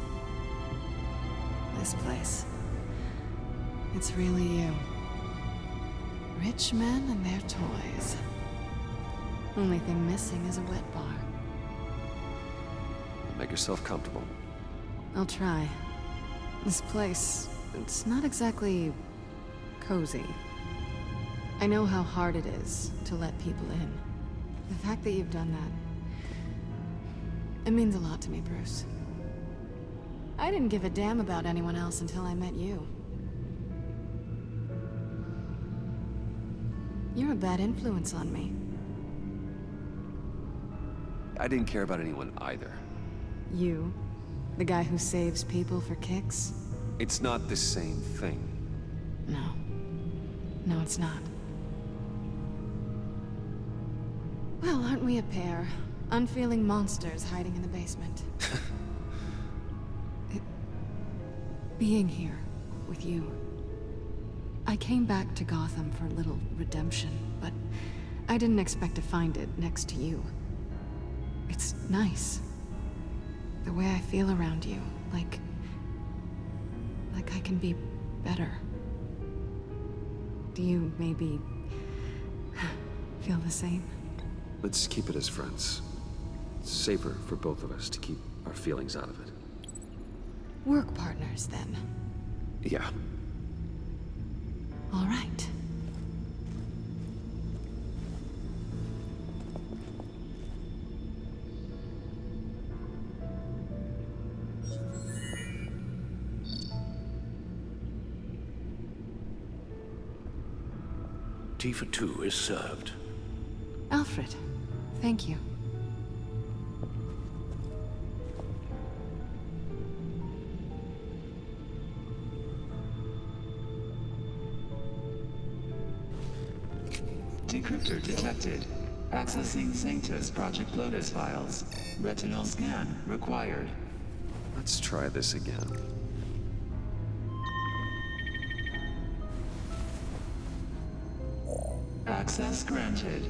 This place. It's really you. Rich men and their toys. Only thing missing is a wet bar. Make yourself comfortable. I'll try. This place, it's not exactly cozy. I know how hard it is to let people in. The fact that you've done that, it means a lot to me, Bruce. I didn't give a damn about anyone else until I met you. You're a bad influence on me. I didn't care about anyone either. You? The guy who saves people for kicks? It's not the same thing. No. No, it's not. Well, aren't we a pair? Unfeeling monsters hiding in the basement. Being here with you. I came back to Gotham for a little redemption, but I didn't expect to find it next to you. It's nice. The way I feel around you, like I can be better. Do you maybe feel the same? Let's keep it as friends. It's safer for both of us to keep our feelings out of it. Work partners, then. Yeah. All right. Tea for two is served. Alfred, thank you. Decryptor detected. Accessing Sanctus Project Lotus files. Retinal scan required. Let's try this again. Access granted.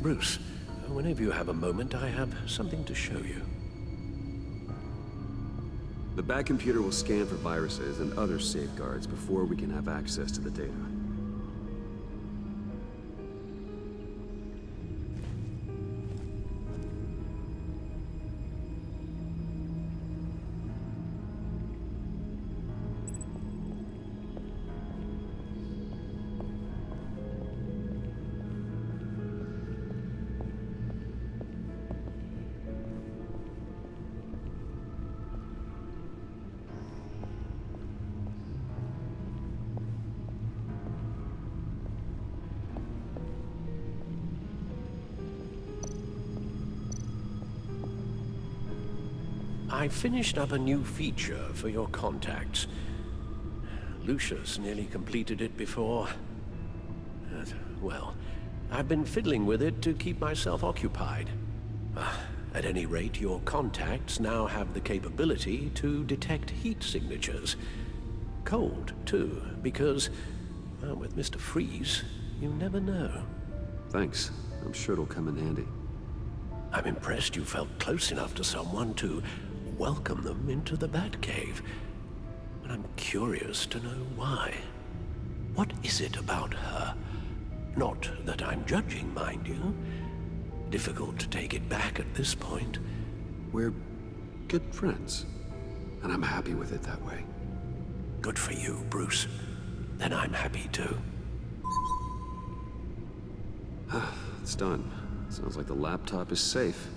Bruce, whenever you have a moment, I have something to show you. The back computer will scan for viruses and other safeguards before we can have access to the data. I finished up a new feature for your contacts. Lucius nearly completed it before. Well, I've been fiddling with it to keep myself occupied. At any rate, your contacts now have the capability to detect heat signatures. Cold, too, because, well, with Mr. Freeze, you never know. Thanks. I'm sure it'll come in handy. I'm impressed you felt close enough to someone to welcome them into the Batcave. But I'm curious to know why. What is it about her? Not that I'm judging, mind you. Difficult to take it back at this point. We're good friends, and I'm happy with it that way. Good for you, Bruce. Then I'm happy too. It's done. Sounds like the laptop is safe.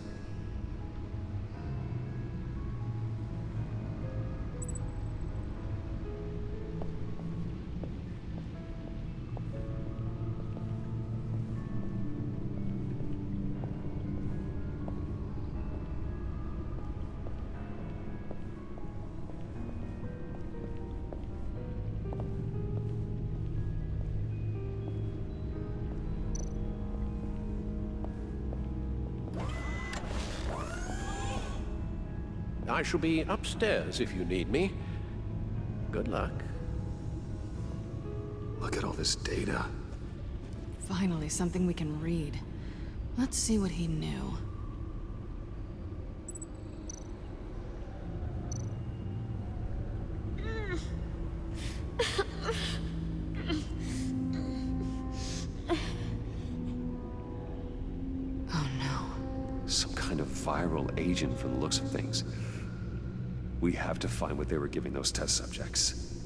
I shall be upstairs if you need me. Good luck. Look at all this data. Finally, something we can read. Let's see what he knew. Oh no. Some kind of viral agent from the looks of things. We have to find what they were giving those test subjects.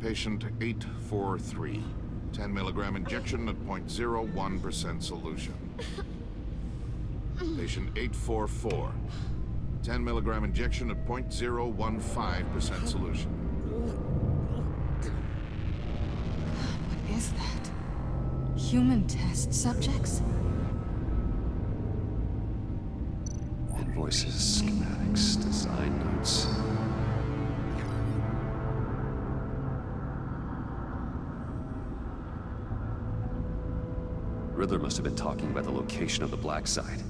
Patient 843. 10 milligram injection at 0.01% solution. Patient 844. 10 milligram injection at 0.015% solution. What is that? Human test subjects? Invoices, schematics, design notes. Riddler must have been talking about the location of the black site.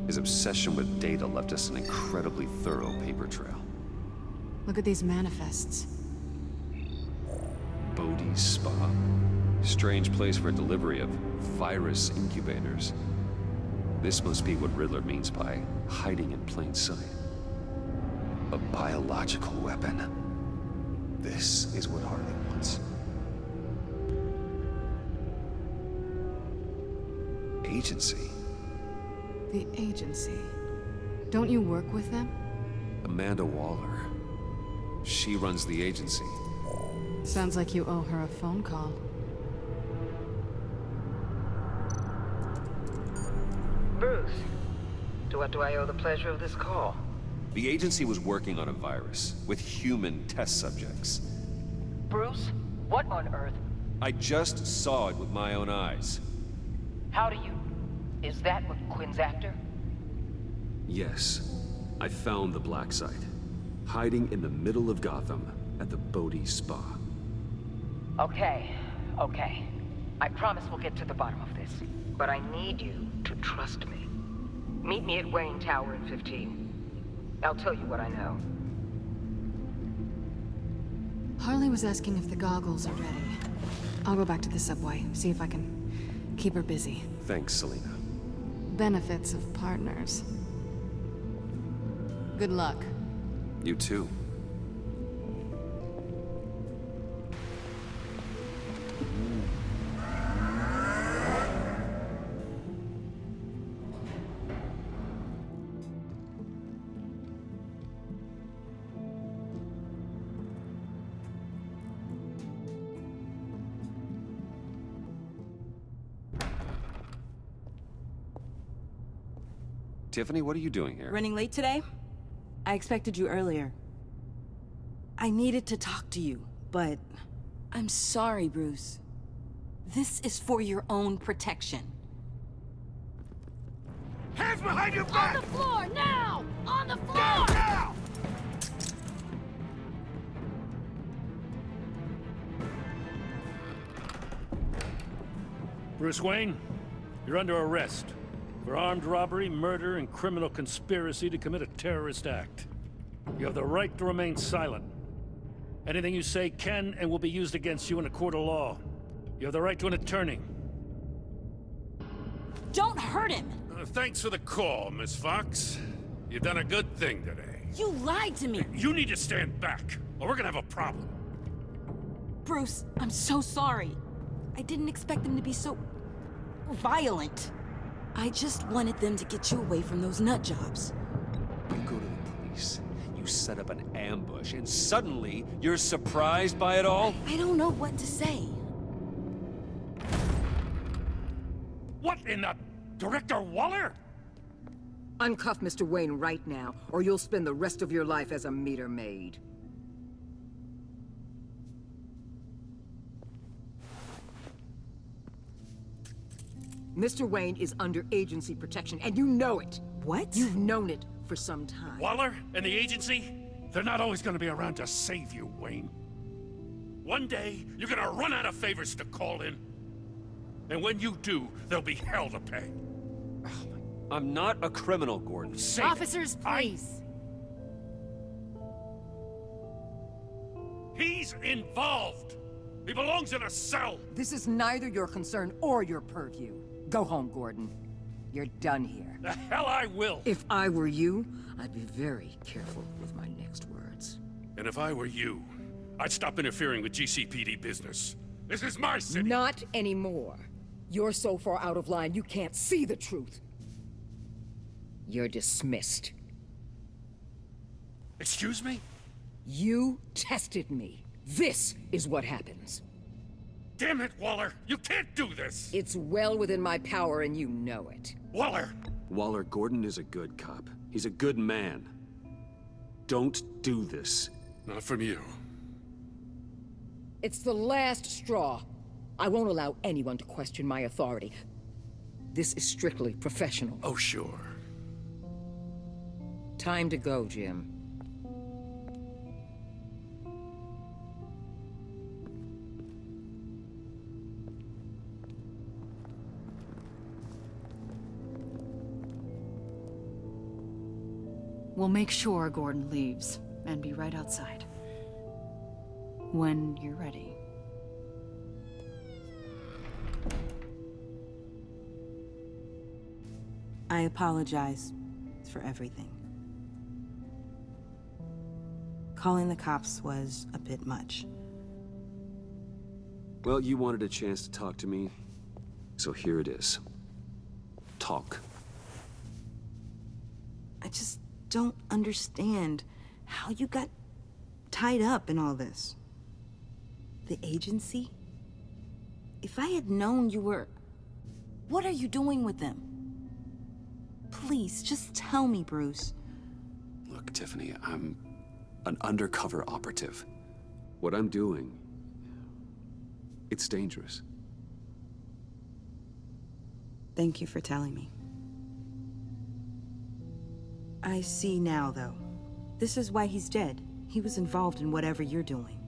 His obsession with data left us an incredibly thorough paper trail. Look at these manifests. Bodhi's Spa. Strange place for delivery of virus incubators. This must be what Riddler means by hiding in plain sight. A biological weapon. This is what Harley wants. Agency. The agency. Don't you work with them? Amanda Waller. She runs the agency. Sounds like you owe her a phone call. Bruce, to what do I owe the pleasure of this call? The agency was working on a virus with human test subjects. Bruce, what on earth? I just saw it with my own eyes. How do you... Is that what Quinn's after? Yes. I found the black site. hiding in the middle of Gotham at the Bodhi Spa. Okay. I promise we'll get to the bottom of this. But I need you to trust me. Meet me at Wayne Tower in 15. I'll tell you what I know. Harley was asking if the goggles are ready. I'll go back to the subway, see if I can keep her busy. Thanks, Selina. Benefits of partners. Good luck. You too. Tiffany, what are you doing here? Running late today? I expected you earlier. I needed to talk to you, but I'm sorry, Bruce. This is for your own protection. Hands behind your back! On the floor, now! On the floor! Now! Bruce Wayne, you're under arrest for armed robbery, murder, and criminal conspiracy to commit a terrorist act. You have the right to remain silent. Anything you say can and will be used against you in a court of law. You have the right to an attorney. Don't hurt him! Thanks for the call, Miss Fox. You've done a good thing today. You lied to me! You need to stand back, or we're gonna have a problem. Bruce, I'm so sorry. I didn't expect them to be so violent. I just wanted them to get you away from those nut jobs. You go to the police, you set up an ambush, and suddenly you're surprised by it all? I don't know what to say. What in the... Director Waller? Uncuff Mr. Wayne right now, or you'll spend the rest of your life as a meter maid. Mr. Wayne is under agency protection, and you know it. What? You've known it for some time. Waller and the agency? They're not always gonna be around to save you, Wayne. One day, you're gonna run out of favors to call in. And when you do, there'll be hell to pay. I'm not a criminal, Gordon. Officers, please. He's involved. He belongs in a cell. This is neither your concern or your purview. Go home, Gordon. You're done here. The hell I will. If I were you, I'd be very careful with my next words. And if I were you, I'd stop interfering with GCPD business. This is my city. Not anymore. You're so far out of line, you can't see the truth. You're dismissed. Excuse me? You tested me. This is what happens. Damn it, Waller! You can't do this! It's well within my power and you know it. Waller! Waller, Gordon is a good cop. He's a good man. Don't do this. Not from you. It's the last straw. I won't allow anyone to question my authority. This is strictly professional. Oh, sure. Time to go, Jim. We'll make sure Gordon leaves, and be right outside. When you're ready. I apologize for everything. Calling the cops was a bit much. Well, you wanted a chance to talk to me, so here it is. Talk. I just don't understand how you got tied up in all this. The agency? If I had known you were... What are you doing with them? Please, just tell me, Bruce. Look, Tiffany, I'm an undercover operative. What I'm doing, it's dangerous. Thank you for telling me. I see now, though. This is why he's dead. He was involved in whatever you're doing.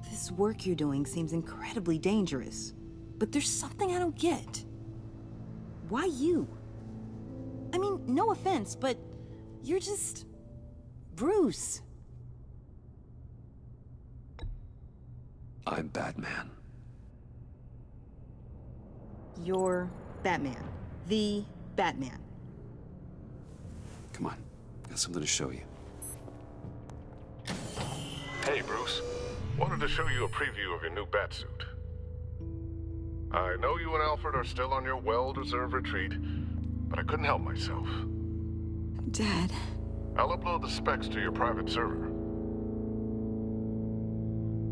This work you're doing seems incredibly dangerous. But there's something I don't get. Why you? I mean, no offense, but you're just... Bruce. I'm Batman. You're Batman. The Batman. Come on, got something to show you. Hey, Bruce. Wanted to show you a preview of your new Batsuit. I know you and Alfred are still on your well-deserved retreat, but I couldn't help myself. Dad. I'll upload the specs to your private server.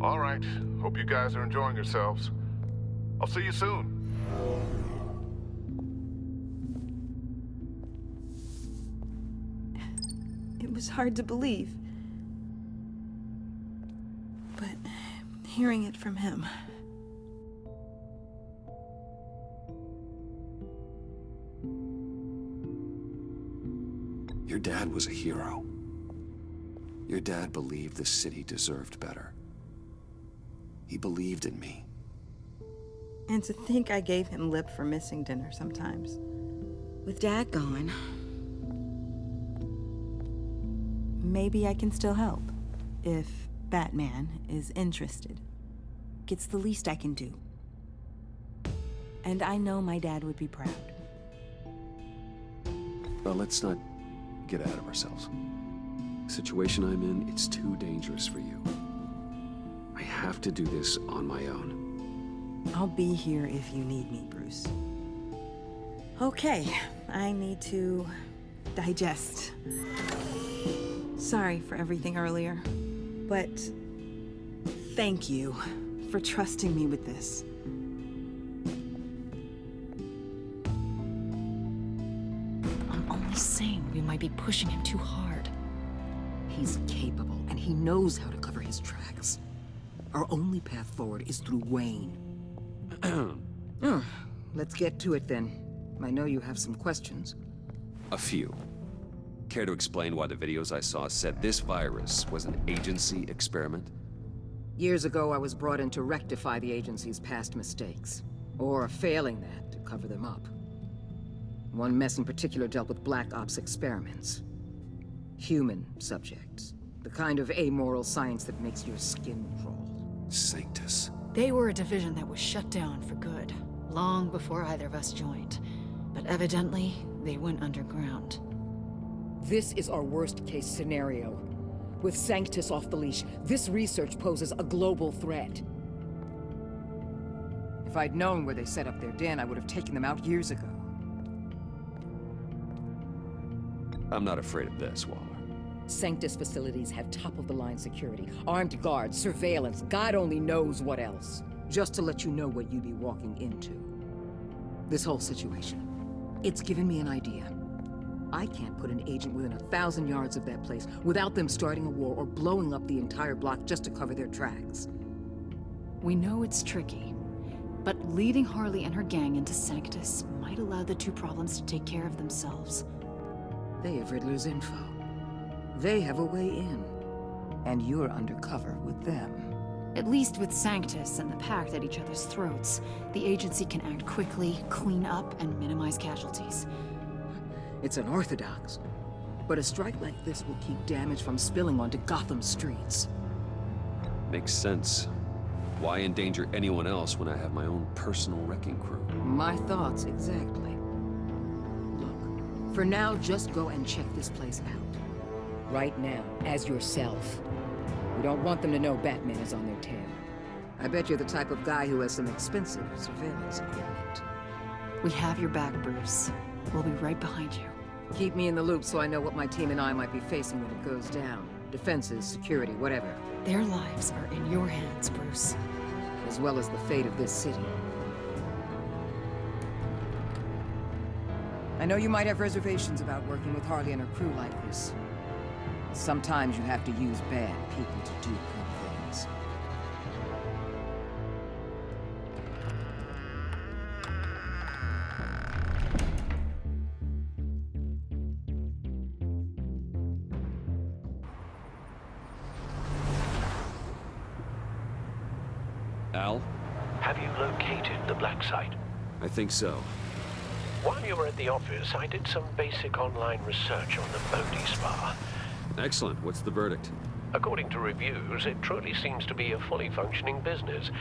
All right. Hope you guys are enjoying yourselves. I'll see you soon. It was hard to believe. But hearing it from him... Your dad was a hero. Your dad believed the city deserved better. He believed in me. And to think I gave him lip for missing dinner sometimes. With Dad gone, maybe I can still help. If Batman is interested. It's the least I can do. And I know my dad would be proud. Well, let's not get ahead of ourselves. The situation I'm in, it's too dangerous for you. I have to do this on my own. I'll be here if you need me, Bruce. Okay, I need to digest. Sorry for everything earlier, but thank you for trusting me with this. I'm only saying we might be pushing him too hard. He's capable, and he knows how to cover his tracks. Our only path forward is through Wayne. Let's get to it then. I know you have some questions. A few. Care to explain why the videos I saw said this virus was an agency experiment? Years ago, I was brought in to rectify the agency's past mistakes. Or failing that, to cover them up. One mess in particular dealt with Black Ops experiments. Human subjects. The kind of amoral science that makes your skin crawl. Sanctus. They were a division that was shut down for good, long before either of us joined. But evidently, they went underground. This is our worst-case scenario. With Sanctus off the leash, this research poses a global threat. If I'd known where they set up their den, I would have taken them out years ago. I'm not afraid of this, Waller. Sanctus facilities have top-of-the-line security, armed guards, surveillance, God only knows what else. Just to let you know what you'd be walking into. This whole situation, it's given me an idea. I can't put an agent within 1,000 yards of that place without them starting a war or blowing up the entire block just to cover their tracks. We know it's tricky, but leading Harley and her gang into Sanctus might allow the two problems to take care of themselves. They have Riddler's info. They have a way in. And you're undercover with them. At least with Sanctus and the Pact at each other's throats, the agency can act quickly, clean up, and minimize casualties. It's unorthodox. But a strike like this will keep damage from spilling onto Gotham streets. Makes sense. Why endanger anyone else when I have my own personal wrecking crew? My thoughts, exactly. Look, for now, just go and check this place out. Right now, as yourself. We don't want them to know Batman is on their tail. I bet you're the type of guy who has some expensive surveillance equipment. We have your back, Bruce. We'll be right behind you. Keep me in the loop so I know what my team and I might be facing when it goes down. Defenses, security, whatever. Their lives are in your hands, Bruce. As well as the fate of this city. I know you might have reservations about working with Harley and her crew like this. Sometimes you have to use bad people to do good things. Al? Have you located the black site? I think so. While you were at the office, I did some basic online research on the Bodhi Spa. Excellent. What's the verdict? According to reviews, it truly seems to be a fully functioning business,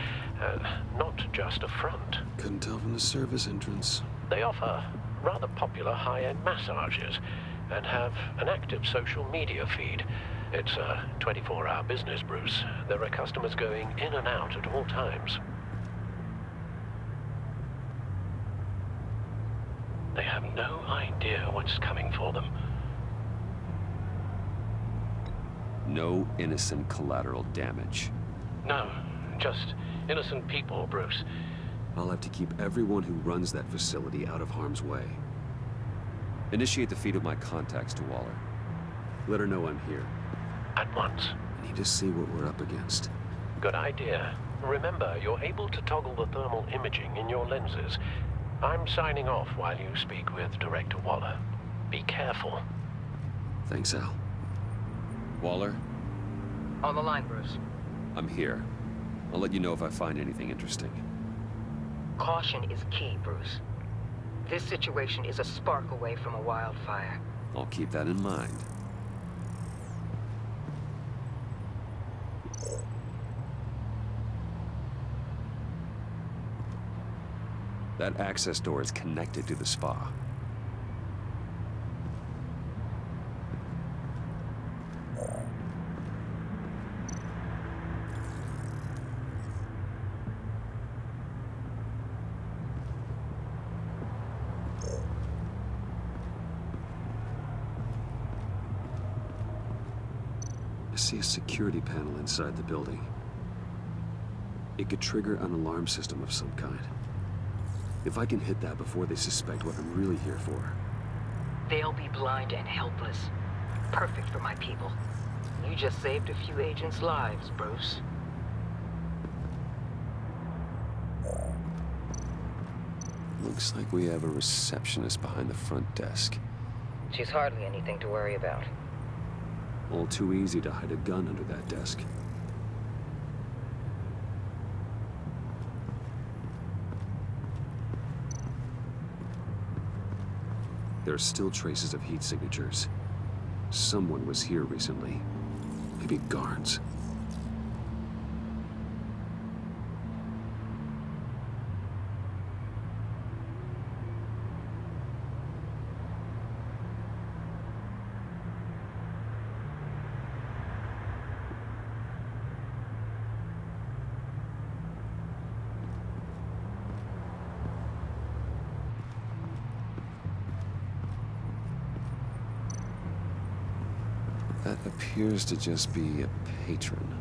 not just a front. Couldn't tell from the service entrance. They offer rather popular high-end massages and have an active social media feed. It's a 24-hour business, Bruce. There are customers going in and out at all times. They have no idea what's coming for them. No innocent collateral damage. No, just innocent people, Bruce. I'll have to keep everyone who runs that facility out of harm's way. Initiate the feed of my contacts to Waller. Let her know I'm here. At once. I need to see what we're up against. Good idea. Remember, you're able to toggle the thermal imaging in your lenses. I'm signing off while you speak with Director Waller. Be careful. Thanks, Al. Waller? On the line, Bruce. I'm here. I'll let you know if I find anything interesting. Caution is key, Bruce. This situation is a spark away from a wildfire. I'll keep that in mind. That access door is connected to the spa. I see a security panel inside the building. It could trigger an alarm system of some kind. If I can hit that before they suspect what I'm really here for. They'll be blind and helpless. Perfect for my people. You just saved a few agents' lives, Bruce. Looks like we have a receptionist behind the front desk. She's hardly anything to worry about. All too easy to hide a gun under that desk. There are still traces of heat signatures. Someone was here recently. Maybe guards. That appears to just be a patron.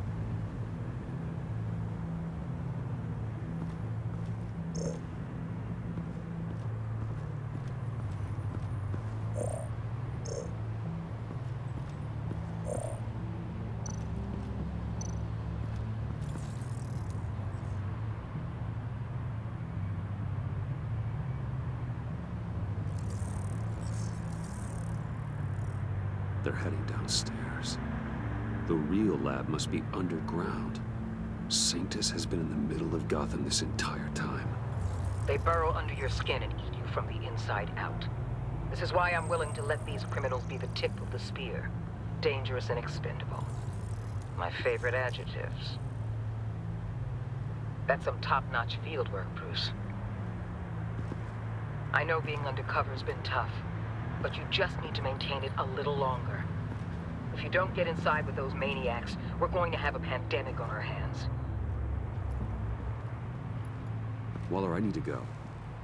They're heading downstairs. The real lab must be underground. Sanctus has been in the middle of Gotham this entire time. They burrow under your skin and eat you from the inside out. This is why I'm willing to let these criminals be the tip of the spear. Dangerous and expendable. My favorite adjectives. That's some top-notch field work, Bruce. I know being undercover's been tough, but you just need to maintain it a little longer. If you don't get inside with those maniacs, we're going to have a pandemic on our hands. Waller, I need to go.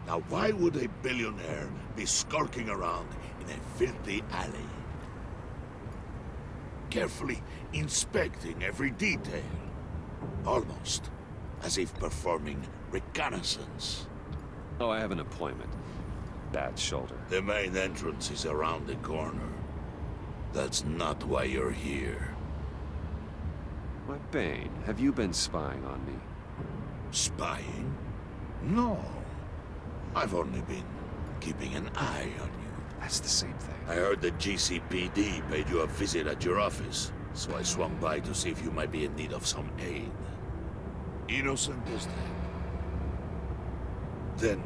Now why would a billionaire be skulking around in a filthy alley? Carefully inspecting every detail. Almost as if performing reconnaissance. Oh, I have an appointment. Bad shoulder. The main entrance is around the corner. That's not why you're here. Why, Bane, have you been spying on me? Spying? No. I've only been keeping an eye on you. That's the same thing. I heard the GCPD paid you a visit at your office, so I swung by to see if you might be in need of some aid. Innocent as that. Then,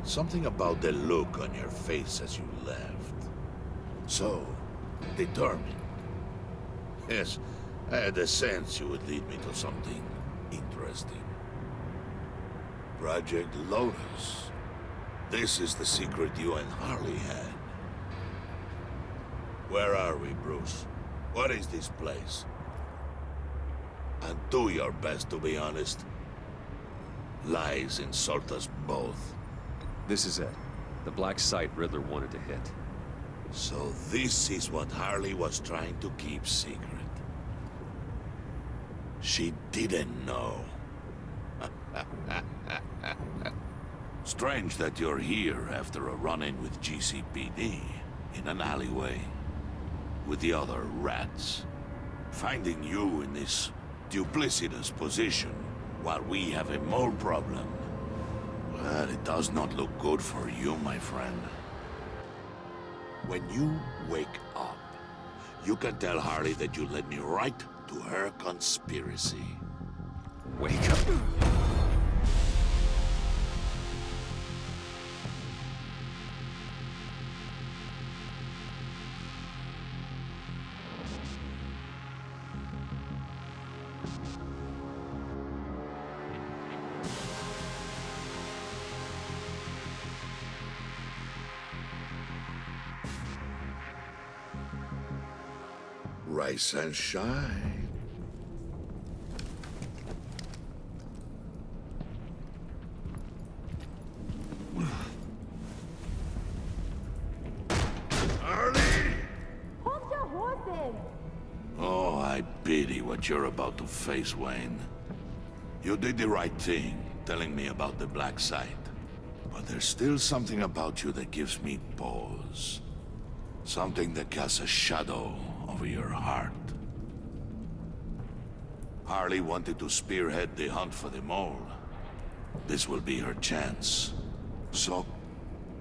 something about the look on your face as you left. So, determined. Yes, I had a sense you would lead me to something interesting. Project Lotus. This is the secret you and Harley had. Where are we, Bruce? What is this place? And do your best to be honest. Lies insult us both. This is it. The black site Riddler wanted to hit. So this is what Harley was trying to keep secret. She didn't know. Strange that you're here after a run-in with GCPD in an alleyway with the other rats. Finding you in this duplicitous position while we have a mole problem. Well, it does not look good for you, my friend. When you wake up, you can tell Harley that you led me right to her conspiracy. Wake up. Rise and shine. Harley! Hold your horses! Oh, I pity what you're about to face, Wayne. You did the right thing, telling me about the black site. But there's still something about you that gives me pause. Something that casts a shadow over your heart. Harley wanted to spearhead the hunt for the mole. This will be her chance. So,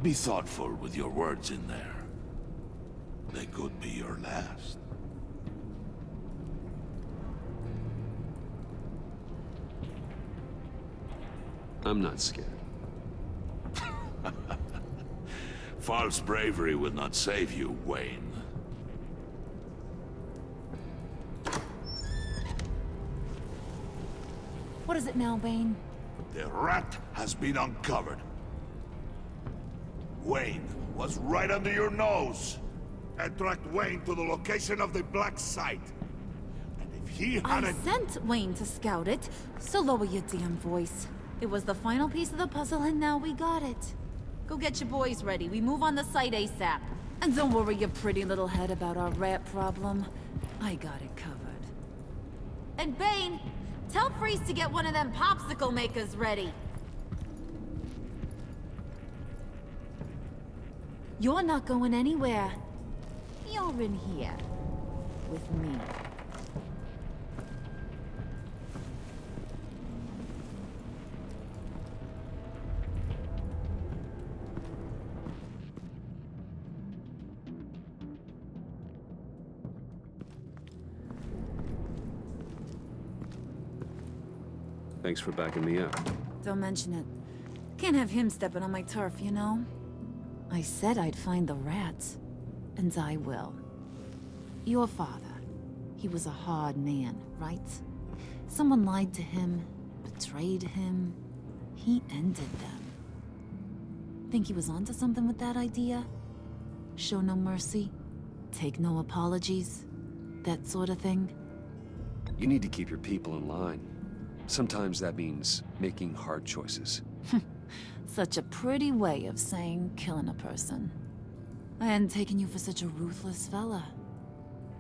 be thoughtful with your words in there. They could be your last. I'm not scared. False bravery will not save you, Wayne. What is it now, Bane? The rat has been uncovered. Wayne was right under your nose. And tracked Wayne to the location of the black site. And if he I hadn't... sent Wayne to scout it, so lower your damn voice. It was the final piece of the puzzle, and now we got it. Go get your boys ready. We move on the site ASAP. And don't worry your pretty little head about our rat problem. I got it covered. And Bane, tell Freeze to get one of them popsicle makers ready. You're not going anywhere. You're in here. With me. Thanks for backing me up. Don't mention it. Can't have him stepping on my turf, you know? I said I'd find the rats. And I will. Your father. He was a hard man, right? Someone lied to him, betrayed him. He ended them. Think he was onto something with that idea? Show no mercy? Take no apologies? That sort of thing? You need to keep your people in line. Sometimes that means making hard choices. Such a pretty way of saying killing a person. I hadn't taken you for such a ruthless fella.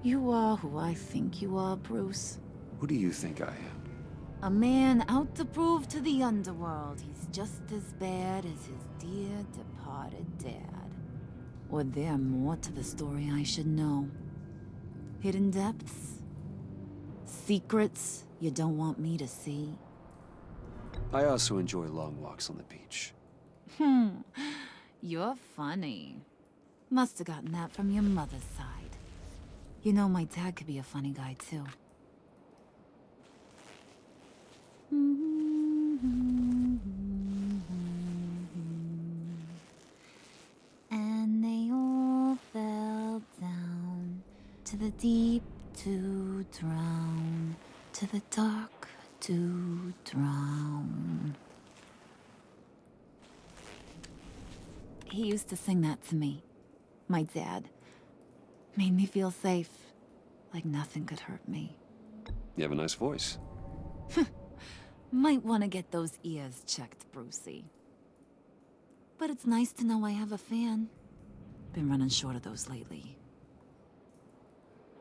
You are who I think you are, Bruce. Who do you think I am? A man out to prove to the underworld he's just as bad as his dear departed dad. Or there more to the story I should know. Hidden depths? Secrets you don't want me to see? I also enjoy long walks on the beach. You're funny. Must have gotten that from your mother's side. You know, my dad could be a funny guy, too. To the deep to drown, to the dark to drown. He used to sing that to me. My dad. Made me feel safe. Like nothing could hurt me. You have a nice voice. Might want to get those ears checked, Brucey. But it's nice to know I have a fan. Been running short of those lately.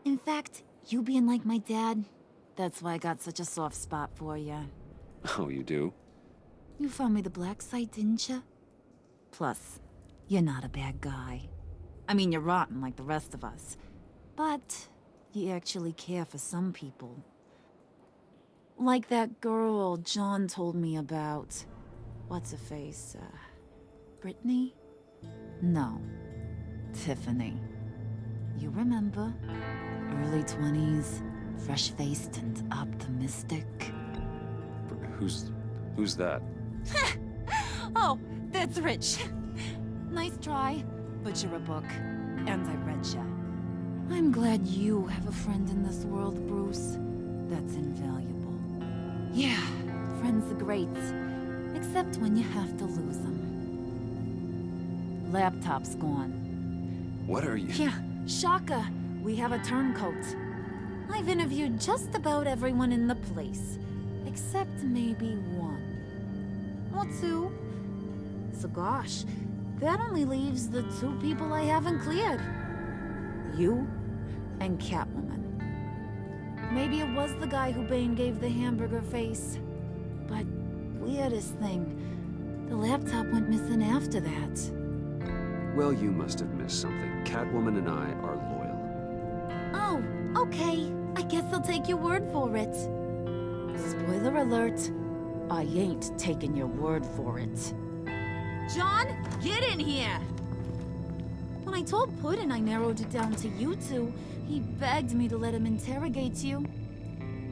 In fact, you being like my dad, that's why I got such a soft spot for you. Oh, you do? You found me the black site, didn't you? Plus, you're not a bad guy. I mean, you're rotten like the rest of us. But you actually care for some people. Like that girl John told me about. What's her face? Brittany? No. Tiffany. You remember? Early 20s, fresh-faced and optimistic. Who's that? Oh, that's Rich. Nice try, but you're a book, and I read ya. I'm glad you have a friend in this world, Bruce. That's invaluable. Yeah, friends are great, except when you have to lose them. Laptop's gone. What are you? Yeah, shocker. We have a turncoat. I've interviewed just about everyone in the place, except maybe one. Or two. So gosh, that only leaves the two people I haven't cleared. You and Catwoman. Maybe it was the guy who Bane gave the hamburger face. But weirdest thing, the laptop went missing after that. Well, you must have missed something. Catwoman and I are loyal. Oh, okay. I guess I'll take your word for it. Spoiler alert, I ain't taking your word for it. John, get in here! When I told Puddin' I narrowed it down to you two, he begged me to let him interrogate you.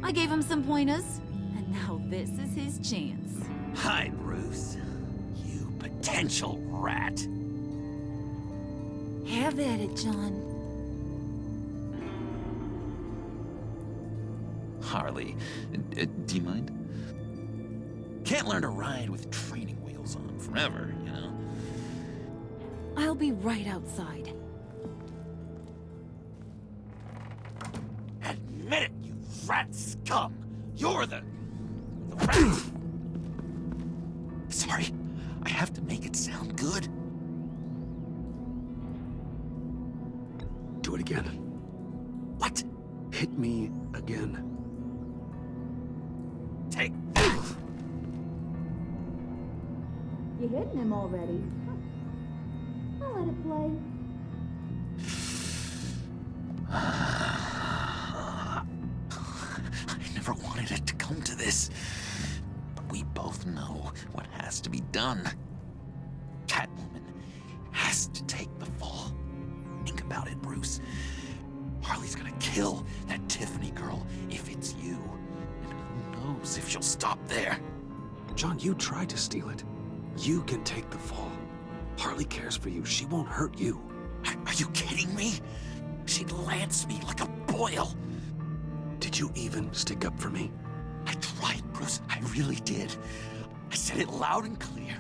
I gave him some pointers, and now this is his chance. Hi, Bruce. You potential rat. Have at it, John. Harley, do you mind? Can't learn to ride with training wheels on forever, you know? I'll be right outside. Admit it, you rat scum! You're the rat! Sorry, I have to make it sound good. Do it again. What? Hit me again. Take that! You're hitting him already. I'll let it play. I never wanted it to come to this. But we both know what has to be done. Catwoman has to take the fall. Think about it, Bruce. Harley's gonna kill that Tiffany girl if it's you. And who knows if she'll stop there. John, you tried to steal it. You can take the fall. Harley cares for you. She won't hurt you. Are you kidding me? She'd lance me like a boil. Did you even stick up for me? I tried, Bruce. I really did. I said it loud and clear.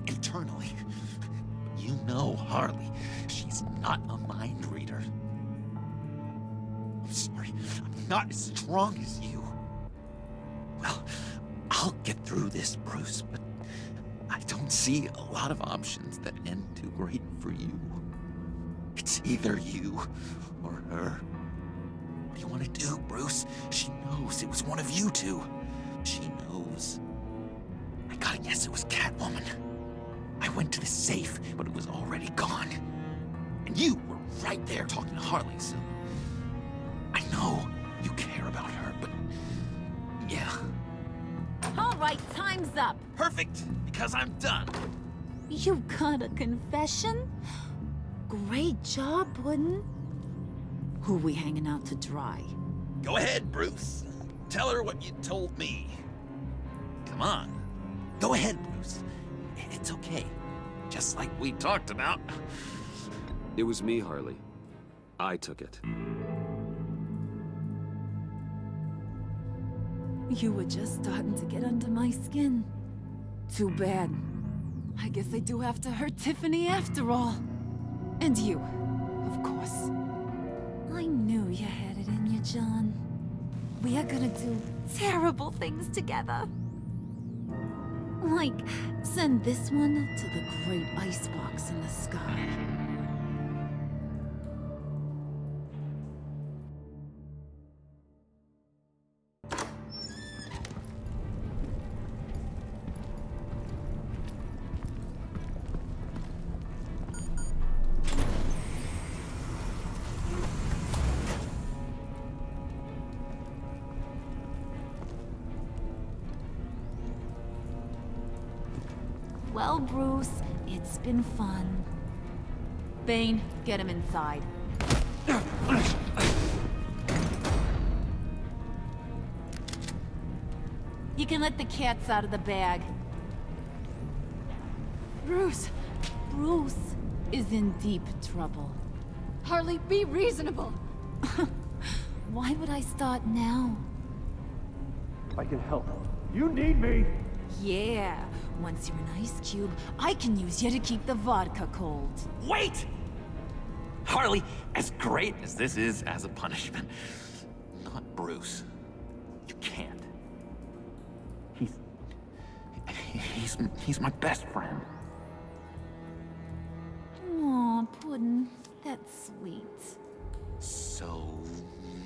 Internally. You know Harley. She's not a mind reader. I'm sorry. I'm not as strong as you. Well, I'll get through this, Bruce, but I don't see a lot of options that end too great for you. It's either you or her. What do you want to do, Bruce? She knows it was one of you two. She knows. I gotta guess it was Catwoman. I went to the safe, but it was already gone. And you were right there talking to Harley, so... I know you care about her, but... yeah. All right, time's up. Perfect, because I'm done. You got a confession? Great job, Puddin'. Who we hanging out to dry? Go ahead, Bruce. Tell her what you told me. Come on. Go ahead, Bruce. It's okay. Just like we talked about. It was me, Harley. I took it. You were just starting to get under my skin. Too bad. I guess I do have to hurt Tiffany after all. And you, of course. I knew you had it in you, John. We are gonna do terrible things together. Like, send this one to the great icebox in the sky. Well, Bruce, it's been fun. Bane, get him inside. You can let the cats out of the bag. Bruce! Bruce is in deep trouble. Harley, be reasonable! Why would I start now? I can help. You need me! Yeah, once you're an ice cube, I can use you to keep the vodka cold. Wait! Harley, as great as this is as a punishment, not Bruce. You can't. He's my best friend. Aw, Puddin', that's sweet. So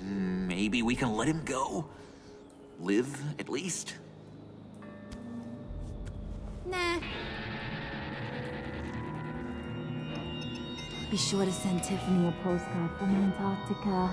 maybe we can let him go? Live, at least? Nah. Be sure to send Tiffany a postcard from Antarctica.